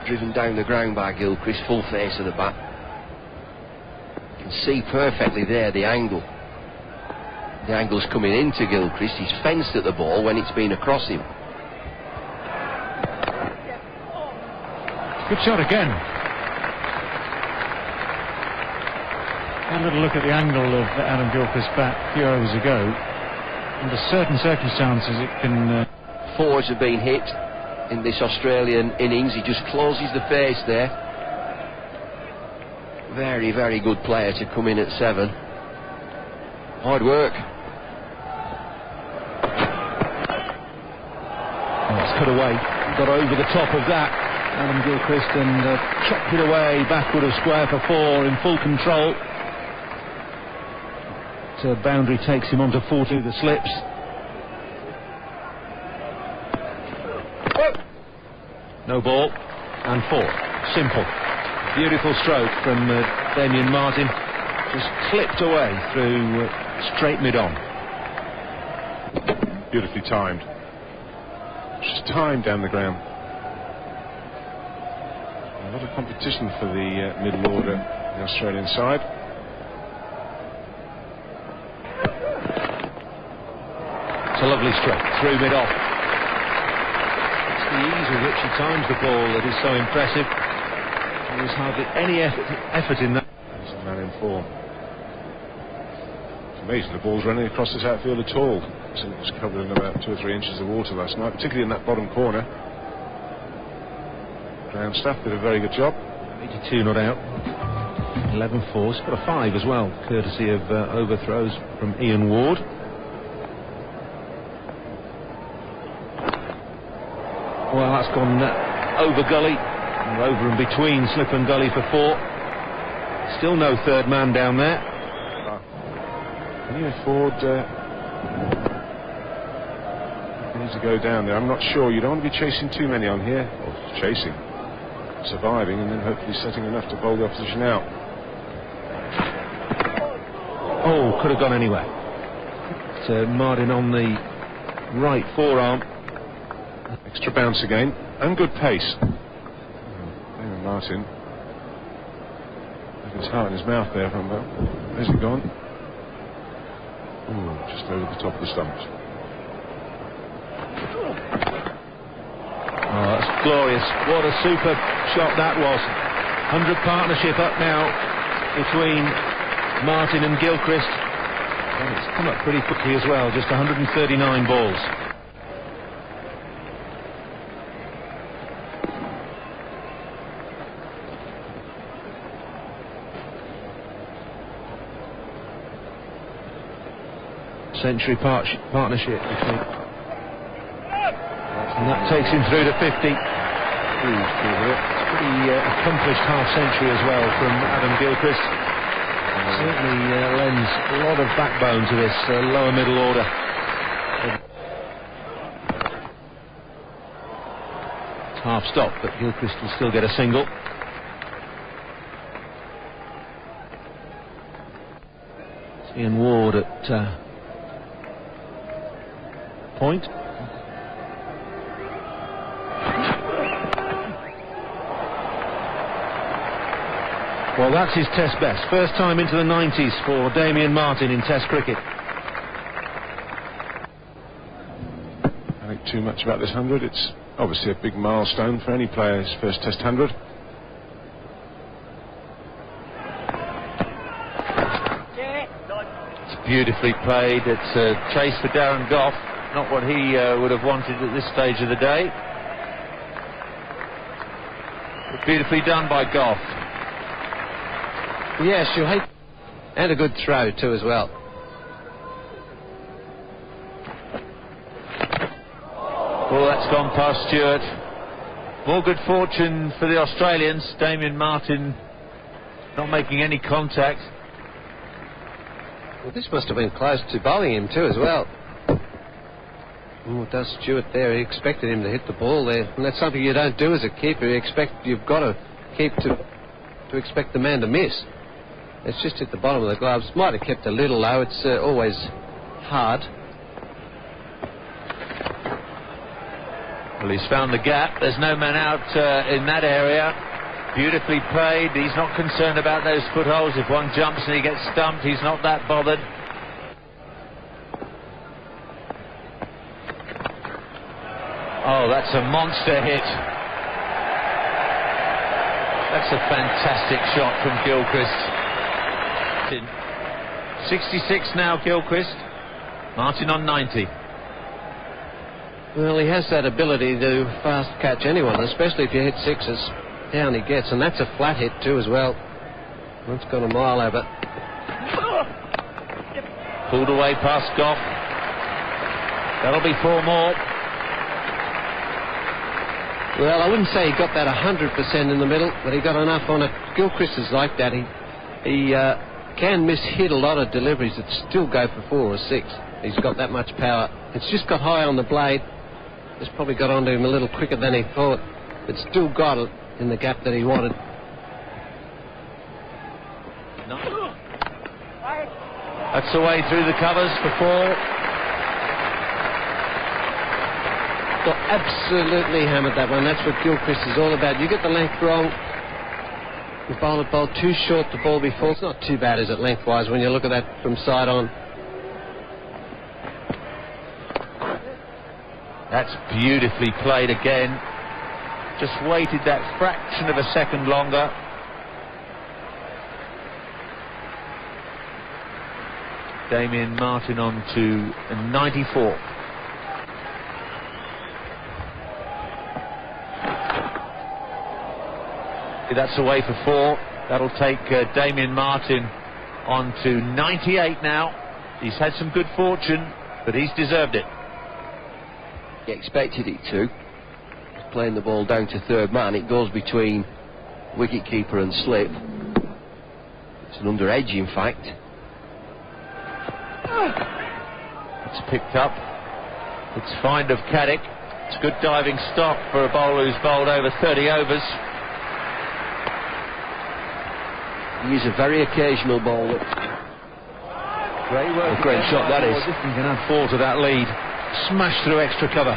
driven down the ground by Gilchrist, full face of the bat. You can see perfectly there the angle. The angle's coming into Gilchrist. He's fenced at the ball when it's been across him. Good shot again. A little look at the angle of Adam Gilchrist's bat a few overs ago. Under certain circumstances it can... Fours have been hit in this Australian innings. He just closes the face there. Very, very good player to come in at 7. Hard work. Oh, it's cut away. Got over the top of that, Adam Gilchrist, and chopped it away backward of square for 4 in full control. So boundary takes him onto 40 the slips. No ball, and 4. Simple. Beautiful stroke from Damien Martyn. Just slipped away through straight mid-on. Beautifully timed. Just timed down the ground. A lot of competition for the middle order, the Australian side. It's a lovely stroke through mid-off. The ease with which he times the ball that is so impressive. There was hardly any effort in that. There's a man in form. It's amazing the ball's running across this outfield at all. So it was covered in about 2 or 3 inches of water last night, particularly in that bottom corner. Ground staff did a very good job. 82 not out. 11-4. He's got a 5 as well, courtesy of overthrows from Ian Ward. Well, that's gone over gully, or over and between slip and gully for 4. Still no third man down there. Can you afford needs to go down there? I'm not sure. You don't want to be chasing too many on here. Or chasing, surviving, and then hopefully setting enough to bowl the opposition out. Oh, could have gone anywhere. So Martyn on the right forearm. Extra bounce again, and good pace. Damien Martyn with his heart in his mouth there from about. Where's it gone? Ooh, just over the top of the stumps. Oh, that's glorious. What a super shot that was. 100 partnership up now between Martyn and Gilchrist. And it's come up pretty quickly as well, just 139 balls. Century partnership between, and that takes him through to 50. It's pretty accomplished half-century as well from Adam Gilchrist. Certainly lends a lot of backbone to this lower middle order. It's half stop, but Gilchrist will still get a single. It's Ian Ward at point. Well, that's his Test best. First time into the 90s for Damien Martyn in Test cricket. I think too much about this 100. It's obviously a big milestone for any player's first Test 100. It's beautifully played. It's a chase for Darren Gough. Not what he would have wanted at this stage of the day. But beautifully done by Gough. Yes, you hate. And a good throw too as well. Well, that's gone past Stewart. More good fortune for the Australians. Damien Martyn not making any contact. Well, this must have been close to bowling him too as well. Oh, it does Stewart there. He expected him to hit the ball there, and that's something you don't do as a keeper. You've got to keep to expect the man to miss. It's just hit the bottom of the gloves. Might have kept a little low. It's always hard. Well, he's found the gap. There's no man out in that area. Beautifully played. He's not concerned about those footholds. If one jumps and he gets stumped, he's not that bothered. Oh, that's a monster hit. That's a fantastic shot from Gilchrist. 66 now, Gilchrist. Martin on 90. Well, he has that ability to fast catch anyone, especially if you hit sixes. Down he gets, and that's a flat hit too as well. That's got a mile over. Pulled away past Goff. That'll be 4 more. Well, I wouldn't say he got that 100% in the middle, but he got enough on it. Gilchrist is like that. He can miss-hit a lot of deliveries that still go for 4 or 6. He's got that much power. It's just got high on the blade. It's probably got onto him a little quicker than he thought, but still got it in the gap that he wanted. That's the way through the covers for 4. Got absolutely hammered that one. That's what Gilchrist is all about. You get the length wrong. The bowler bowled too short the ball before. It's not too bad, is it, lengthwise, when you look at that from side on. That's beautifully played again. Just waited that fraction of a second longer. Damien Martyn on to 94. That's away for 4. That'll take Damien Martyn on to 98 now. He's had some good fortune, but he's deserved it. He expected it to. He's playing the ball down to third man. It goes between wicketkeeper and slip. It's an under edge, in fact. It's picked up. It's find of Caddick. It's good diving stop for a bowler who's bowled over 30 overs. He's a very occasional bowler. Great work. A great shot that is. He can add 4 to that lead. Smashed through extra cover.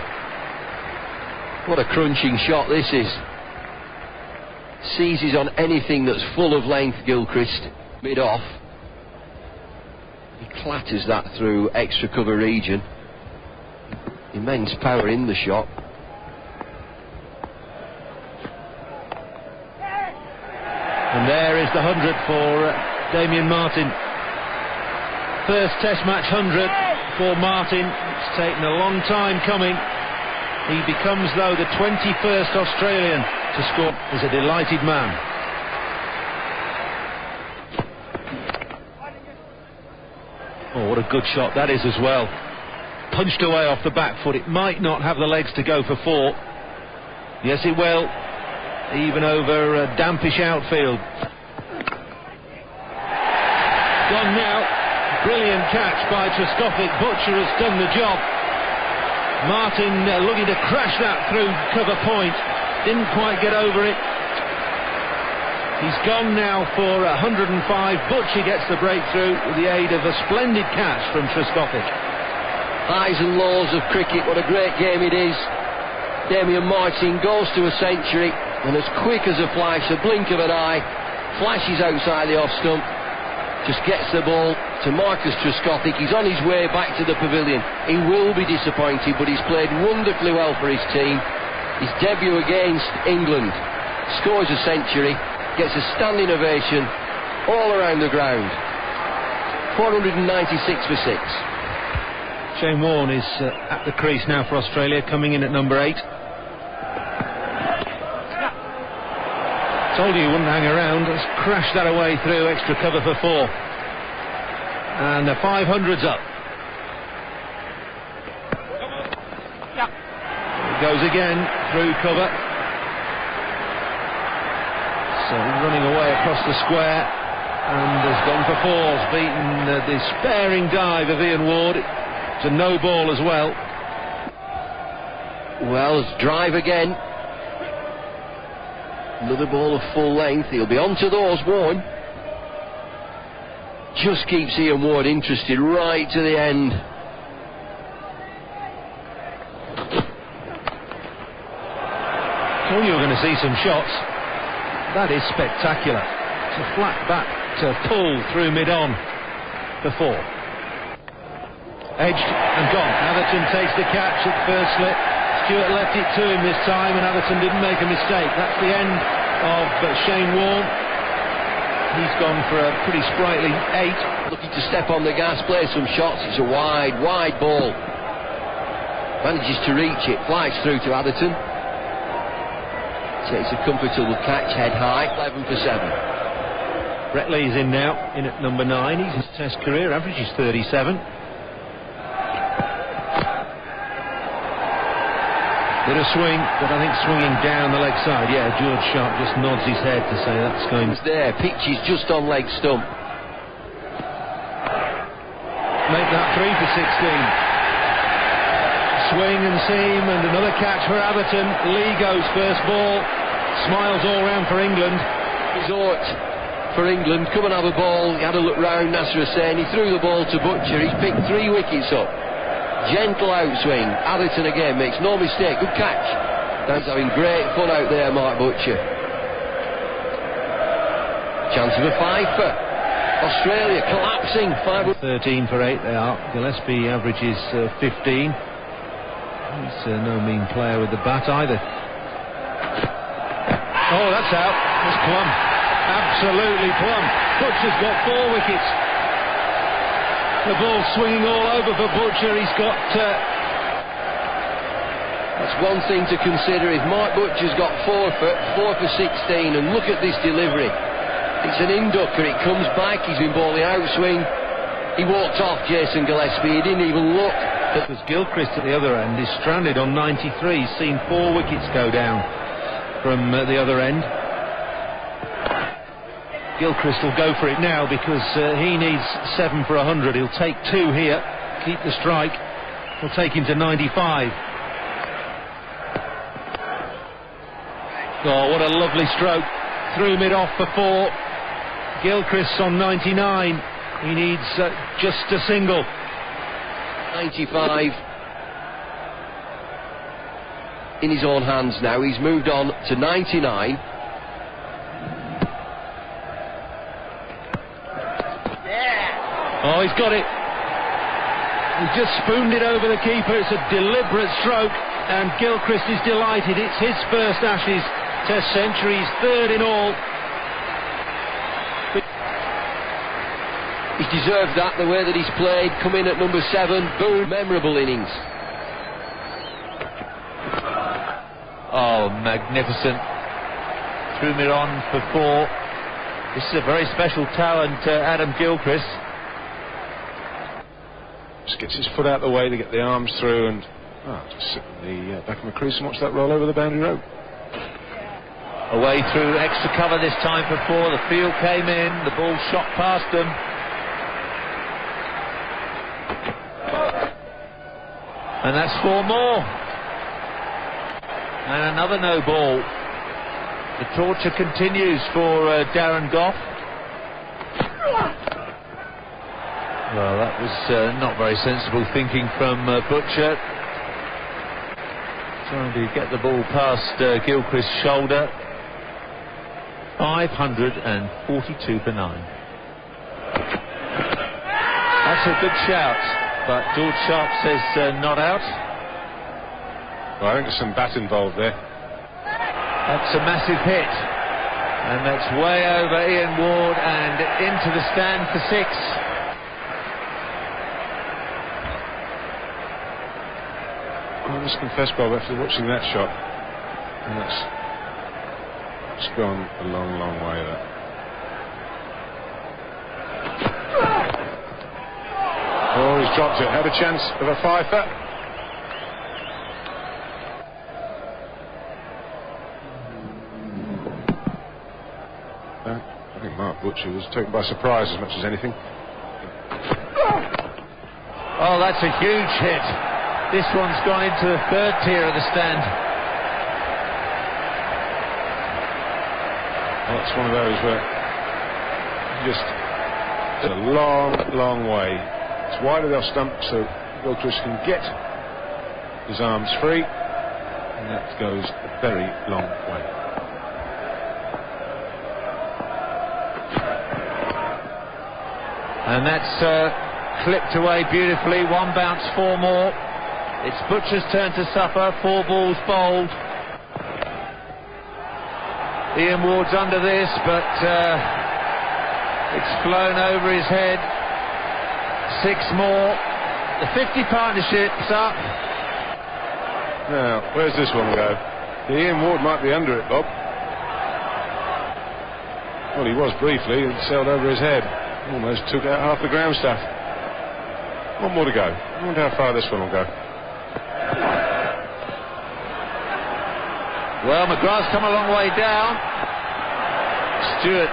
What a crunching shot this is. Seizes on anything that's full of length, Gilchrist. Mid-off. He clatters that through extra cover region. Immense power in the shot. And there is the 100 for Damien Martyn. First Test match 100 for Martyn. It's taken a long time coming. He becomes, though, the 21st Australian to score as a delighted man. Oh, what a good shot that is as well. Punched away off the back foot. It might not have the legs to go for 4. Yes, it will. Even over a dampish outfield. Gone now. Brilliant catch by Trescothick. Butcher has done the job. Martyn looking to crash that through cover point. Didn't quite get over it. He's gone now for 105. Butcher gets the breakthrough with the aid of a splendid catch from Trescothick. Highs and lows of cricket. What a great game it is. Damien Martyn goes to a century. And as quick as a flash, a blink of an eye, flashes outside the off stump, just gets the ball to Marcus Trescothick. He's on his way back to the pavilion. He will be disappointed, but he's played wonderfully well for his team. His debut against England, scores a century, gets a standing ovation all around the ground. 496 for 6. Shane Warne is at the crease now for Australia, coming in at number 8. Told you he wouldn't hang around. Let's crash that away through extra cover for 4. And the 500's up. It goes again through cover. So running away across the square and has gone for 4s, beaten the despairing dive of Ian Ward. It's a no ball as well. Wells drive again. Another ball of full length. He'll be on to those, Warren. Just keeps Ian Ward interested right to the end. Thought you were going to see some shots. That is spectacular. It's a flat bat to pull through mid-on for 4. Edged and gone. Atherton takes the catch at first slip. Stewart left it to him this time, and Atherton didn't make a mistake. That's the end of Shane Warne. He's gone for a pretty sprightly 8. Looking to step on the gas, play some shots. It's a wide ball. Manages to reach it, flies through to Atherton. Takes a comfortable catch, head high, 11 for 7. Brett Lee's in now, in at number 9. His Test career average is 37. Bit of swing, but I think swinging down the leg side. Yeah, George Sharp just nods his head to say that's going. It's there, pitch is just on leg stump. Make that 3 for 16. Swing and seam, and another catch for Atherton. Lee goes first ball. Smiles all round for England. Resort for England. Come and have a ball. He had a look round, Nasser Hussain. He threw the ball to Butcher. He's picked 3 wickets up. Gentle outswing. Atherton again makes no mistake. Good catch. That's having great fun out there, Mark Butcher. Chance of a 5 for Australia. Collapsing. 13 for 8 they are. Gillespie averages 15. He's no mean player with the bat either. Oh, that's out. That's plumb. Absolutely plumb. Butcher's got 4 wickets. The ball swinging all over for Butcher. He's got... That's one thing to consider. If Mark Butcher's got 4 for 16, and look at this delivery. It's an inducker. It comes back. He's been bowling outswing. He walked off Jason Gillespie. He didn't even look. Because Gilchrist at the other end is stranded on 93. He's seen 4 wickets go down from the other end. Gilchrist will go for it now because he needs 7 for 100. He'll take 2 here, keep the strike. He'll take him to 95. Oh, what a lovely stroke. Through mid-off for 4. Gilchrist on 99. He needs just a single. 95 in his own hands now. He's moved on to 99. Oh, he's got it. He just spooned it over the keeper. It's a deliberate stroke, and Gilchrist is delighted. It's his first Ashes Test century. He's 3rd in all. He deserved that, the way that he's played. Come in at number 7. Boom. Memorable innings. Oh, magnificent. Threw me on for 4. This is a very special talent, Adam Gilchrist. Just gets his foot out of the way to get the arms through, and just sit in the back of the crease and watch that roll over the boundary rope. Away through extra cover this time for 4. The field came in. The ball shot past them. And that's 4 more. And another no ball. The torture continues for Darren Gough. Well, that was not very sensible thinking from Butcher. Trying to get the ball past Gilchrist's shoulder. 542 for 9. That's a good shout. But George Sharp says not out. Well, I think there's some bat involved there. That's a massive hit. And that's way over Ian Ward and into the stand for 6. I must confess, Bob, after watching that shot, and it's gone a long, long way, that. Oh, he's dropped it. Had a chance of a 5-fer. I think Mark Butcher was taken by surprise as much as anything. Oh, that's a huge hit. This one's gone into the third tier of the stand. Well, it's one of those where just a long way. It's wide of their stump so Gilchrist can get his arms free, and that goes a very long way. And that's clipped away beautifully. One bounce, four more. It's Butcher's turn to suffer. 4 balls bowled. Ian Ward's under this, but it's flown over his head. 6 more. The 50 partnership's up. Now, where's this one go? Ian Ward might be under it, Bob. Well, he was briefly, and sailed over his head. Almost took out half the ground stuff. One more to go. I wonder how far this one will go. Well, McGrath's come a long way down. Stewart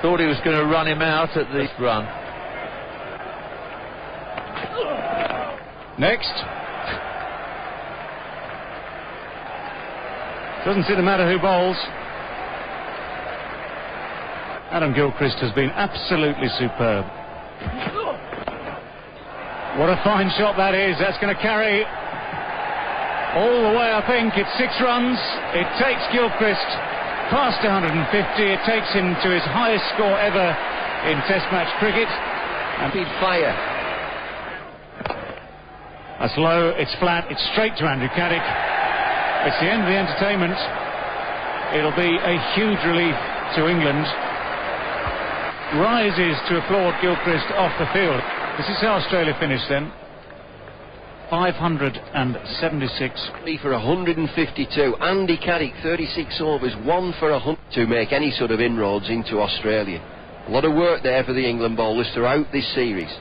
thought he was going to run him out at the run. Next. Doesn't seem to matter who bowls. Adam Gilchrist has been absolutely superb. What a fine shot that is. That's going to carry all the way, I think. It's 6 runs. It takes Gilchrist past 150. It takes him to his highest score ever in Test match cricket. And he'd fire. That's low, it's flat, it's straight to Andrew Caddick. It's the end of the entertainment. It'll be a huge relief to England. Rises to applaud Gilchrist off the field. This is how Australia finished then. 576. 3 for 152. Andy Caddick, 36 overs, 1 for 100 to make any sort of inroads into Australia. A lot of work there for the England bowlers throughout this series.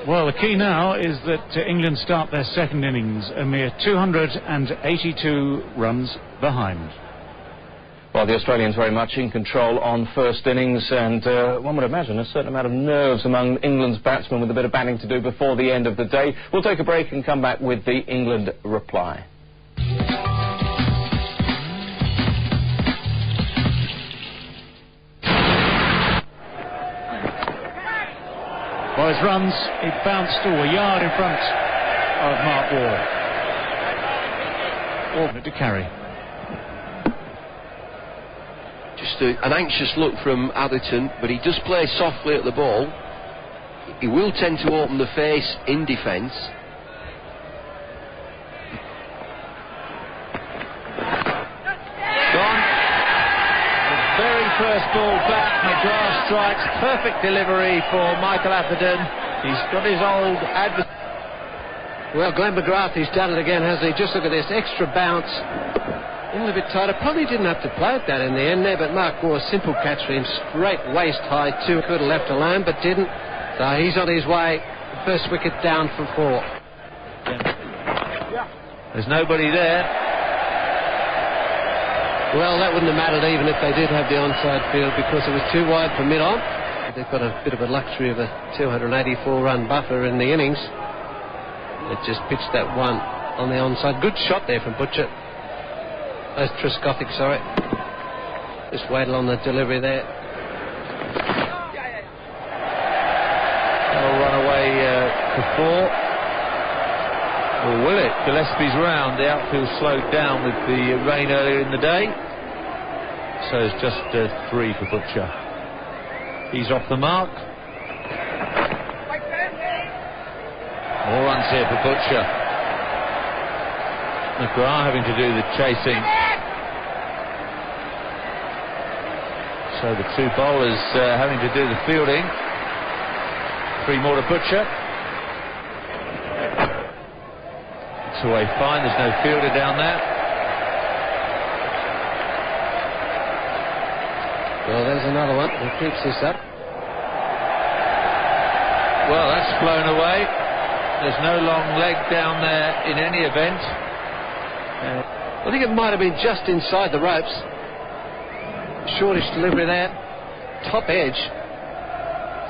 Well, the key now is that England start their second innings a mere 282 runs behind. Well, the Australians very much in control on first innings, and one would imagine a certain amount of nerves among England's batsmen with a bit of batting to do before the end of the day. We'll take a break and come back with the England reply. Well, his runs, he bounced a yard in front of Mark Waugh. To carry. Just an anxious look from Atherton, but he does play softly at the ball. He will tend to open the face in defence. Gone. The very first ball back, McGrath strikes. Perfect delivery for Michael Atherton. He's got his old adversary. Well, Glenn McGrath, he's done it again, hasn't he? Just look at this extra bounce. A little bit tighter. Probably didn't have to play it that in the end there, but Mark Waugh, simple catch for him. Straight waist high, 2. Could have left alone, but didn't. So he's on his way. First wicket down for 4. There's nobody there. Well, that wouldn't have mattered even if they did have the onside field, because it was too wide for mid-on. They've got a bit of a luxury of a 284-run buffer in the innings. They just pitched that one on the onside. Good shot there from Butcher. That's Trescothick, sorry. Just waited on the delivery there. They'll run away for 4. Or will it? Gillespie's round. The outfield slowed down with the rain earlier in the day. So it's just 3 for Butcher. He's off the mark. More runs here for Butcher. McGrath having to do the chasing. So the 2 bowlers having to do the fielding. 3 more to Butcher. It's away fine, there's no fielder down there. Well, there's another one who keeps this up. Well, that's flown away. There's no long leg down there in any event. I think it might have been just inside the ropes. Shortish delivery there. Top edge.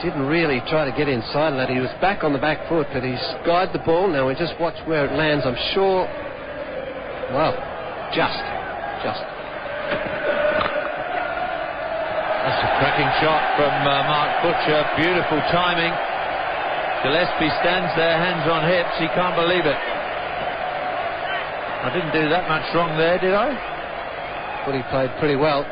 didn't really try to get inside of that. He was back on the back foot, but he's guided the ball. Now we just watch where it lands. I'm sure. Well, just. That's a cracking shot from Mark Butcher. Beautiful timing. Gillespie stands there, hands on hips. He can't believe it. I didn't do that much wrong there, did I? But he played pretty well.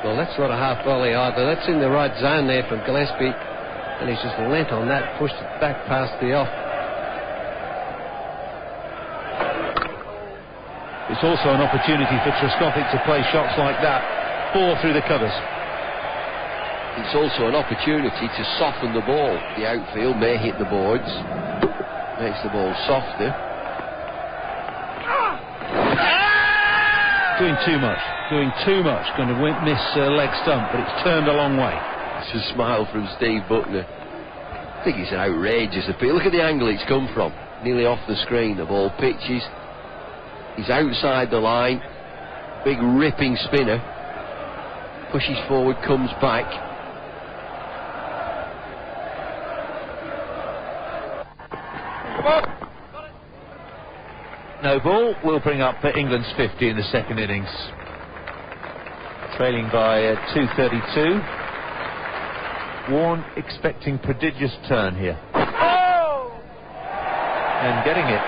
Well, that's not a half volley either. That's in the right zone there from Gillespie. And he's just leant on that, pushed it back past the off. It's also an opportunity for Trescothick to play shots like that, 4 through the covers. It's also an opportunity to soften the ball. The outfield may hit the boards, makes the ball softer. Doing too much, going to miss leg stump, but it's turned a long way. It's a smile from Steve Buckner. I think it's an outrageous appeal. Look at the angle it's come from, nearly off the screen. The ball pitches, he's outside the line, big ripping spinner, pushes forward, comes back. No ball will bring up England's 50 in the second innings. Trailing by 2:32. Warne expecting prodigious turn here. Oh! And getting it.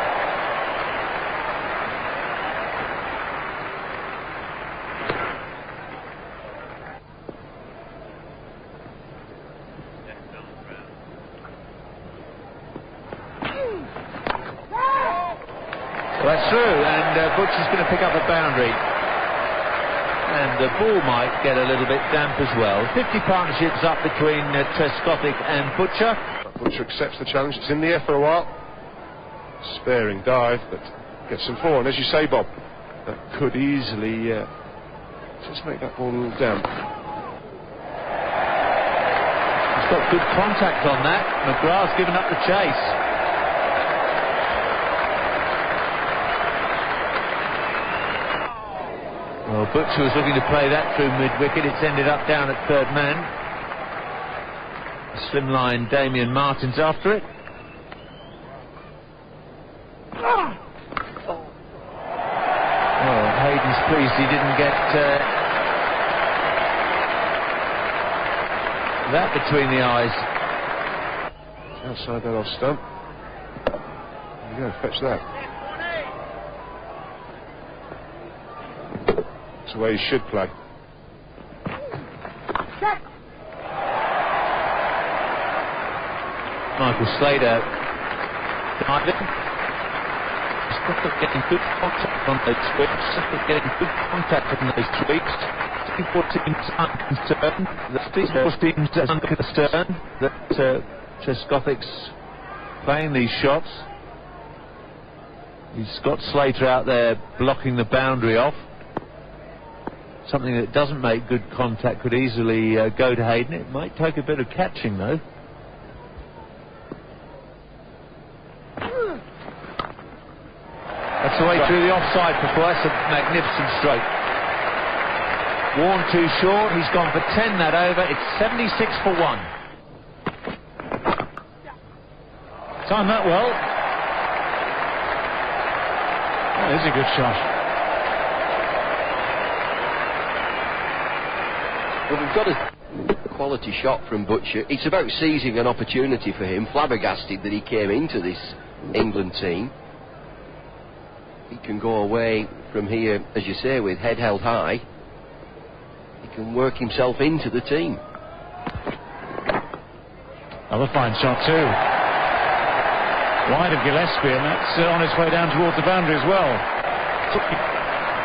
Well, that's through, and Butcher's going to pick up a boundary. And the ball might get a little bit damp as well. 50 partnerships up between Trescothick and Butcher. Butcher accepts the challenge. It's in the air for a while. Sparing dive, but gets some forward. And as you say, Bob, that could easily just make that ball a little damp. He's got good contact on that. McGrath's given up the chase. Well, Butcher was looking to play that through mid-wicket. It's ended up down at third man. Slimline Damien Martin's after it. Oh, Hayden's pleased he didn't get that between the eyes. Outside that off stump. There you go, fetch that. That's the way he should play. Michael Slater diving. Getting good contact on those sweeps. Getting good contact on those sweeps. 4 teams unconcerned. The 4 teams unconcerned that Trescothick's playing these shots. He's got Slater out there blocking the boundary off. Something that doesn't make good contact could easily go to Hayden. It might take a bit of catching though. That's the way through the offside before. That's a magnificent stroke. Warne too short. He's gone for 10 that over. It's 76 for 1. Timed that well. That is a good shot. Well, we've got a quality shot from Butcher. It's about seizing an opportunity for him. Flabbergasted that he came into this England team. He can go away from here, as you say, with head held high. He can work himself into the team. Another fine shot too. Wide of Gillespie, and that's on its way down towards the boundary as well.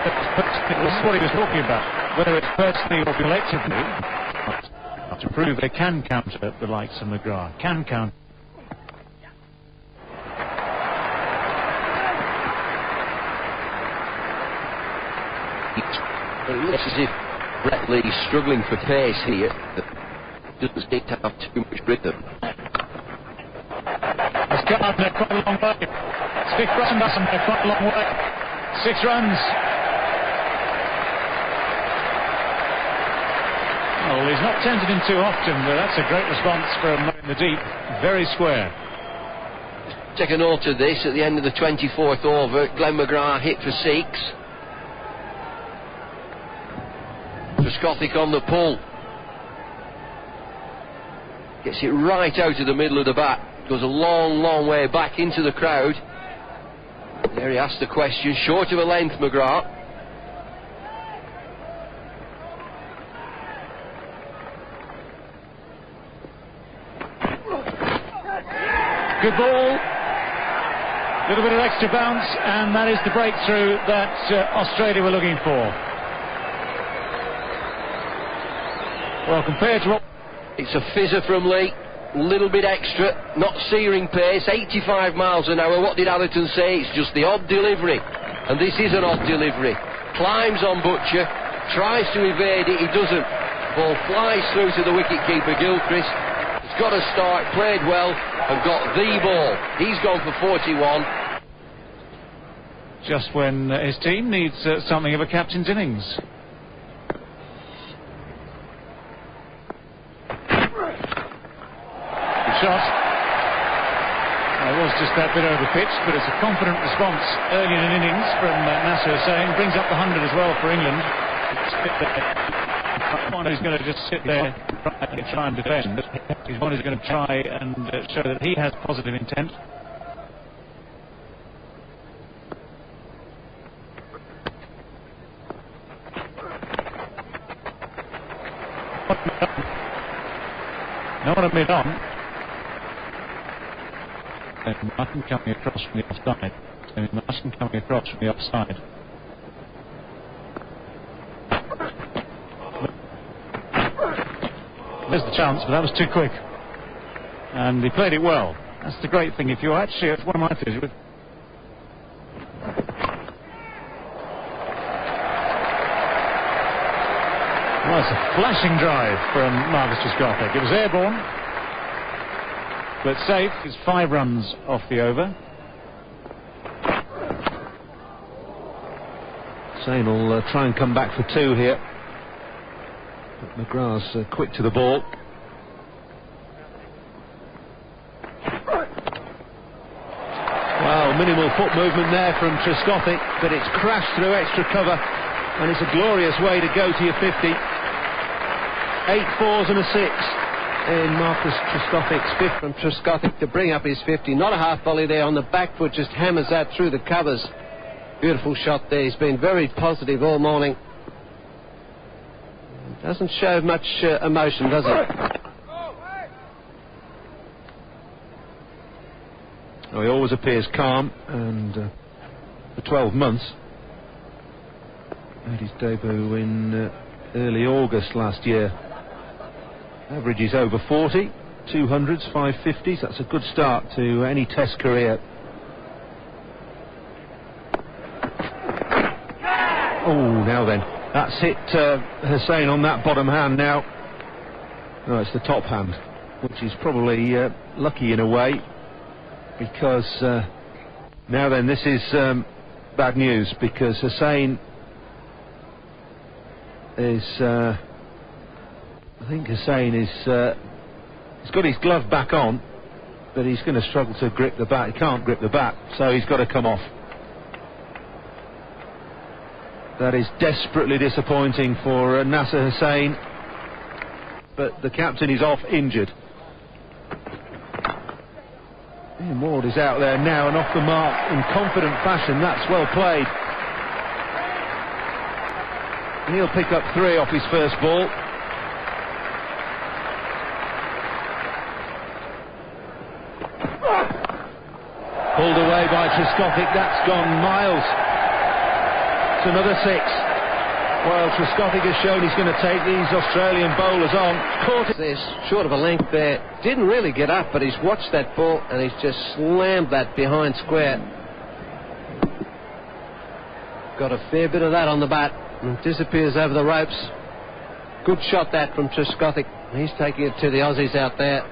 That's what he was talking about. Whether it's personally or collectively, to prove they can counter the likes of McGrath. Can counter. It looks as if Brett Lee's struggling for pace here. Doesn't seem to have too much rhythm. It's got up there quite a long way. 6 runs up there quite a long way. 6 runs. Well, he's not tempted him too often, but that's a great response from in the deep. Very square. Take a note of this at the end of the 24th over. Glenn McGrath hit for 6. Trescothick on the pull. Gets it right out of the middle of the bat. Goes a long, long way back into the crowd. There he asked the question. Short of a length, McGrath. Good ball. Little bit of extra bounce, and that is the breakthrough that Australia were looking for. Well, compared to what... It's a fizzer from Lee. Little bit extra, not searing pace, 85 miles an hour. What did Atherton say? It's just the odd delivery. And this is an odd delivery. Climbs on Butcher, tries to evade it, he doesn't. Ball flies through to the wicket-keeper, Gilchrist. He's got a start, played well, and got the ball. He's gone for 41. Just when his team needs something of a captain's innings. Shot. It was just that bit overpitched, but it's a confident response early in an innings from Nasser Hussain. Brings up the 100 as well for England. One who's going to just sit there and try and defend. He's one who's going to try and show that he has positive intent. No one admit on. Martin coming across from the offside. Martin coming across from the offside. There's the chance, but that was too quick. And he played it well. That's the great thing. If you actually, it's one of my theories with. Well, it's a flashing drive from Marcus Trescothick. It was airborne, but safe. Is 5 runs off the over. Hussain will try and come back for 2 here. But McGrath's quick to the ball. Well, minimal foot movement there from Trescothick, but it's crashed through extra cover, and it's a glorious way to go to your 50. 8 fours and a 6. In Marcus Trescothick's 5th from Trescothick to bring up his 50. Not a half volley there on the back foot, just hammers that through the covers. Beautiful shot there. He's been very positive all morning. Doesn't show much emotion, does it? Oh, he always appears calm, and for 12 months. Made his debut in early August last year. Average is over 40, 200s, 550s. That's a good start to any Test career. Oh, now then. That's hit Hussain on that bottom hand now. No, it's the top hand, which is probably lucky in a way, because now then, this is bad news, because Hussain is... I think Hussain is... he's got his glove back on, but he's going to struggle to grip the bat. He can't grip the bat, so he's got to come off. That is desperately disappointing for Nasser Hussain, but the captain is off injured. Ian Ward is out there now and off the mark in confident fashion. That's well played. And he'll pick up 3 off his first ball. Pulled away by Trescothick. That's gone miles. It's another 6. Well, Trescothick has shown he's going to take these Australian bowlers on. Caught this short of a length there. Didn't really get up, but he's watched that ball and he's just slammed that behind square. Got a fair bit of that on the bat and disappears over the ropes. Good shot that from Trescothick. He's taking it to the Aussies out there.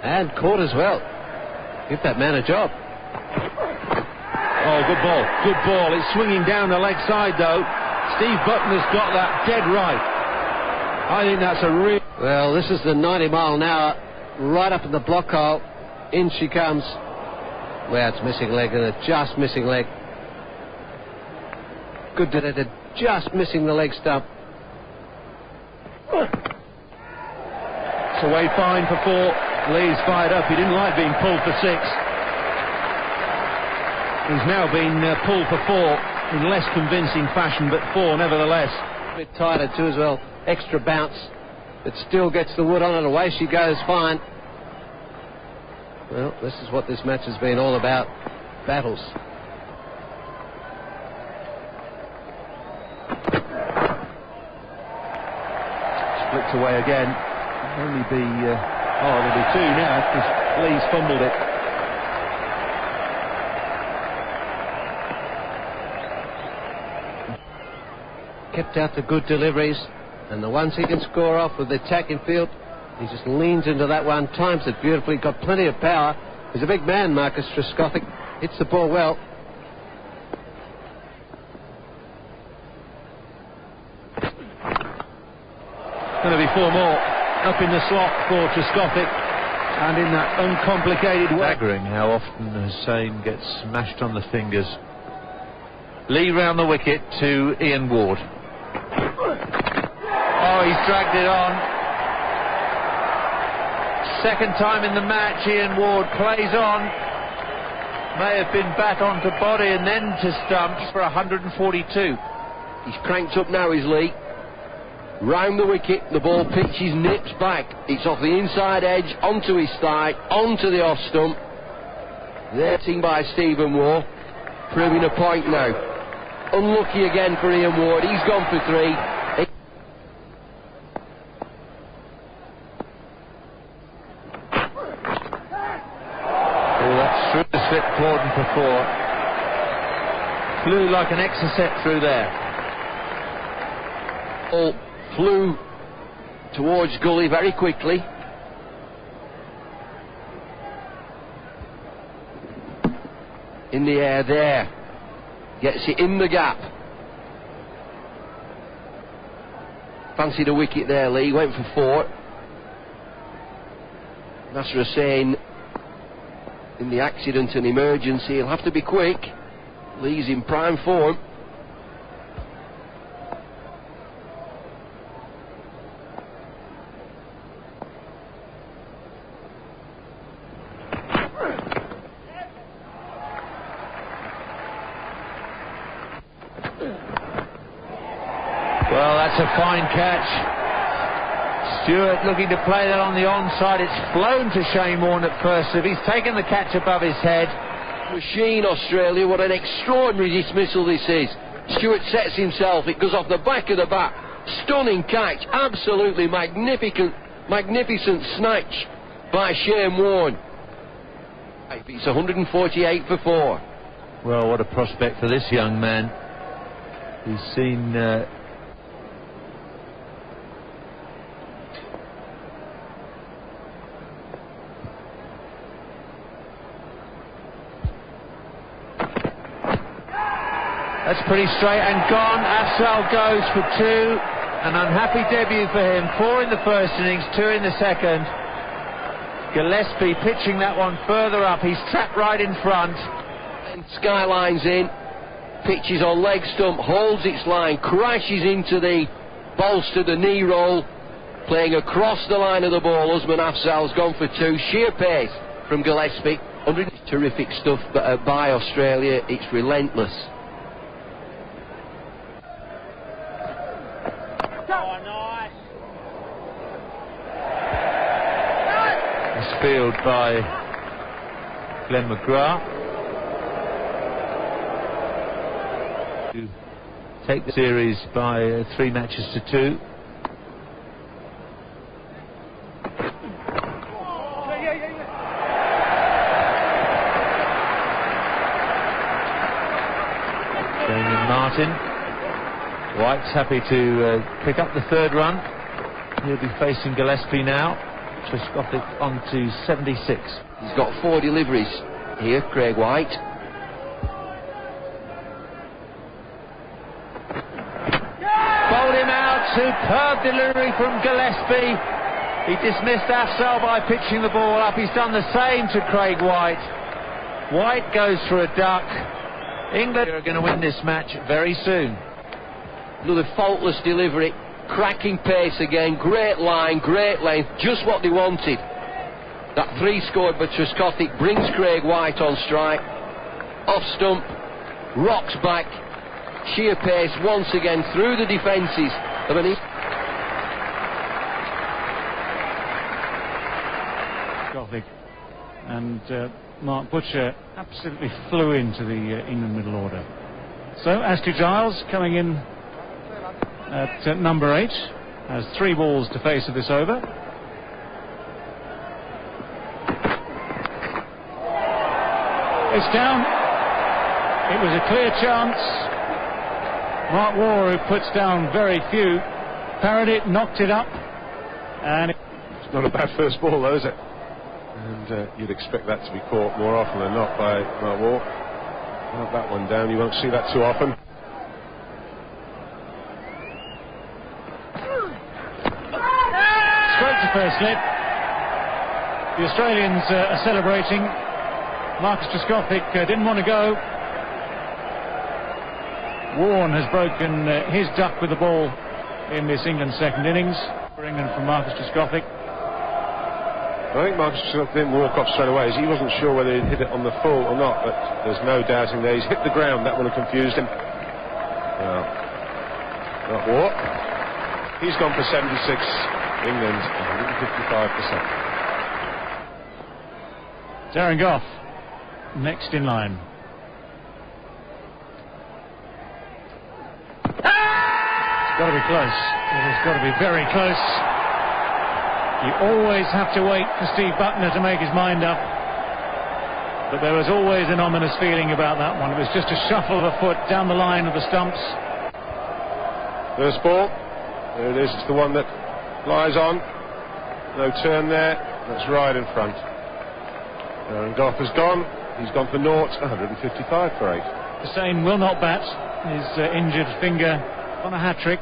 And caught as well. Give that man a job. Oh, good ball. Good ball. It's swinging down the leg side, though. Steve Button has got that dead right. I think that's a real... Well, this is the 90 mile an hour, right up in the block hole. In she comes. Well, it's missing leg, and a just missing leg. Good did it, just missing the leg stump. It's away fine for 4. Lee's fired up. He didn't like being pulled for 6. He's now been pulled for 4 in less convincing fashion, but 4 nevertheless. A bit tighter too as well. Extra bounce. But still gets the wood on it. Away she goes, fine. Well, this is what this match has been all about. Battles. Flicked away again. It'll only be... there'll be 2 now, because Lee's fumbled it. Kept out the good deliveries, and the ones he can score off with the attacking field, he just leans into that one, times it beautifully, got plenty of power. He's a big man, Marcus Trescothick. Hits the ball well. Going to be 4 more up in the slot for Trescothick, and in that uncomplicated way. Staggering how often Hussain gets smashed on the fingers. Lee round the wicket to Ian Ward. Oh, he's dragged it on. Second time in the match, Ian Ward plays on. May have been back onto body and then to stumps for 142. He's cranked up now, is Lee. Round the wicket, the ball pitches, nips back. It's off the inside edge, onto his thigh, onto the off stump. There, seen by Stephen Waugh, proving a point now. Unlucky again for Ian Ward. He's gone for 3. Oh, that's through the slip cordon for 4. Flew like an exocet through there. Ball flew towards Gully very quickly. In the air there. Gets it in the gap. Fancied a wicket there, Lee. Went for 4. Nasser Hussain in the accident and emergency. He'll have to be quick. Lee's in prime form. Well, that's a fine catch. Stewart looking to play that on the onside. It's flown to Shane Warne at first. If he's taken the catch above his head. Machine, Australia. What an extraordinary dismissal this is. Stewart sets himself. It goes off the back of the bat. Stunning catch. Absolutely magnificent snatch by Shane Warne. It's 148 for 4. Well, what a prospect for this young man. He's seen... That's pretty straight and gone. Afzal goes for 2. An unhappy debut for him. 4 in the first innings, 2 in the second. Gillespie pitching that one further up. He's trapped right in front. And Skyline's in. Pitches on leg stump, holds its line, crashes into the bolster, the knee roll. Playing across the line of the ball. Usman Afzal's gone for 2. Sheer pace from Gillespie. Terrific stuff by Australia. It's relentless. Field by Glenn McGrath to take the series by 3 matches to 2. Damien Martin. White's happy to pick up the 3rd run. He'll be facing Gillespie now. Trescothick on to 76. He's got 4 deliveries here, Craig White. Bowled him out. superb delivery from Gillespie. He dismissed Afzaal by pitching the ball up. He's done the same to Craig White. White goes for a duck. England are going to win this match very soon. Another faultless delivery, cracking pace again, great line, great length, just what they wanted. That 3 scored by Trescothick brings Craig White on strike. Off stump, rocks back, sheer pace once again through the defences of an Gothic and Mark Butcher absolutely flew into the England middle order. So Ashley Giles coming in at number 8, has 3 balls to face of this over. It's down. It was a clear chance. Mark Waugh, who puts down very few, parried it, knocked it up, and it's not a bad first ball though, is it? And you'd expect that to be caught more often than not by Mark Waugh. Not that one down, you won't see that too often. Straight to first slip. The Australians are celebrating. Marcus Trescothick didn't want to go. Warren has broken his duck with the ball in this England second innings. For England from Marcus Trescothick. I think Marcus Trescothick didn't walk off straight away. He wasn't sure whether he'd hit it on the full or not, but there's no doubting there. He's hit the ground. That would have confused him. Not Waugh. He's gone for 76. England 155%. Darren Gough next in line. It's got to be close. It has got to be very close. You always have to wait for Steve Buckner to make his mind up. But there was always an ominous feeling about that one. It was just a shuffle of a foot down the line of the stumps. First ball. There it is. It's the one that lies on. No turn there. That's right in front. Darren Gough has gone. He's gone for naught. 155 for 8. Hussain will not bat. His injured finger on a hat-trick.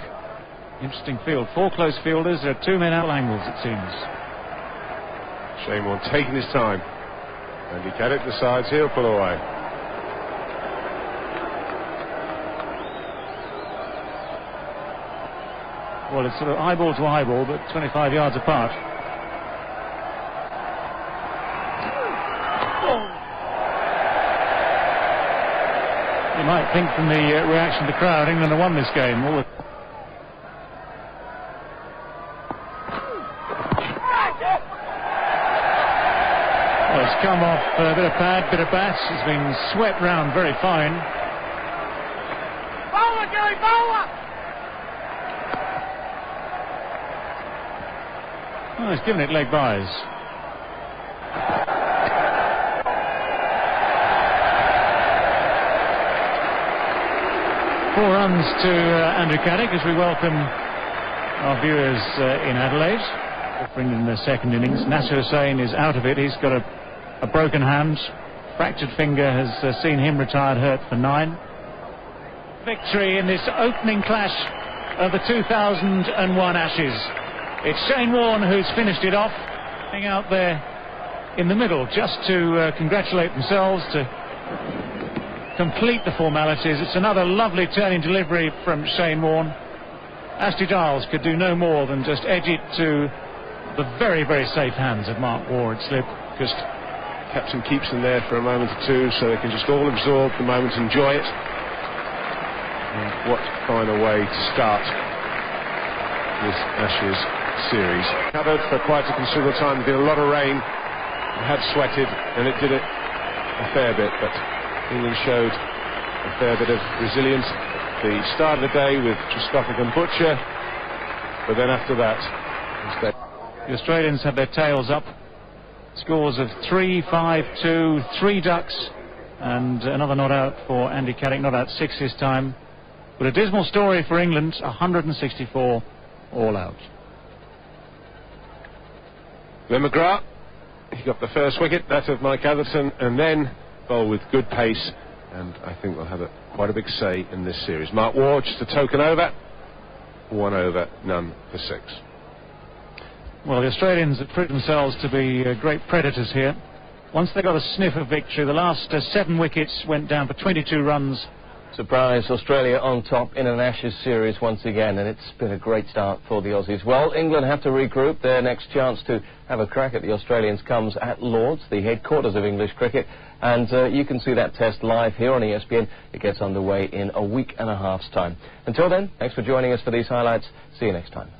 Interesting field. 4 close fielders. There are 2 men out angles, it seems. Shane Warne taking his time. And he Caddick decides he'll pull away. Well, it's sort of eyeball to eyeball, but 25 yards apart. You might think from the reaction of the crowd, England have won this game. Well, it's come off a bit of pad, bit of bat. It's been swept round very fine. Bowler, Gilly, bowler! Oh, he's given it leg byes. Four runs to Andrew Caddick as we welcome our viewers in Adelaide. In the second innings, Nasser Hussain is out of it. He's got a broken hand. Fractured finger has seen him retired hurt for 9. Victory in this opening clash of the 2001 Ashes. It's Shane Warne who's finished it off, hanging out there in the middle just to congratulate themselves, to complete the formalities. It's another lovely turning delivery from Shane Warne. Ashley Giles could do no more than just edge it to the very, very safe hands of Mark Waugh at slip. Just captain keeps them there for a moment or two so they can just all absorb the moment, enjoy it. And what finer way to start this Ashes series. Covered for quite a considerable time. There's been a lot of rain. It had sweated and it did it a fair bit, but England showed a fair bit of resilience at the start of the day with Trescothick and Butcher, but then after that the Australians have their tails up. Scores of 3-5-2, 3 ducks, and another not out for Andy Caddick, not out 6 this time. But a dismal story for England, 164 all out. Glenn McGrath, he got the first wicket, that of Mike Atherton, and then bowled with good pace, and I think they'll have quite a big say in this series. Mark Waugh, just a token over, 1 over, none for 6. Well, the Australians have proved themselves to be great predators here. Once they got a sniff of victory, the last 7 wickets went down for 22 runs. Surprise, Australia on top in an Ashes series once again, and it's been a great start for the Aussies. Well, England have to regroup. Their next chance to have a crack at the Australians comes at Lords, the headquarters of English cricket, and you can see that test live here on ESPN. It gets underway in a week and a half's time. Until then, thanks for joining us for these highlights. See you next time.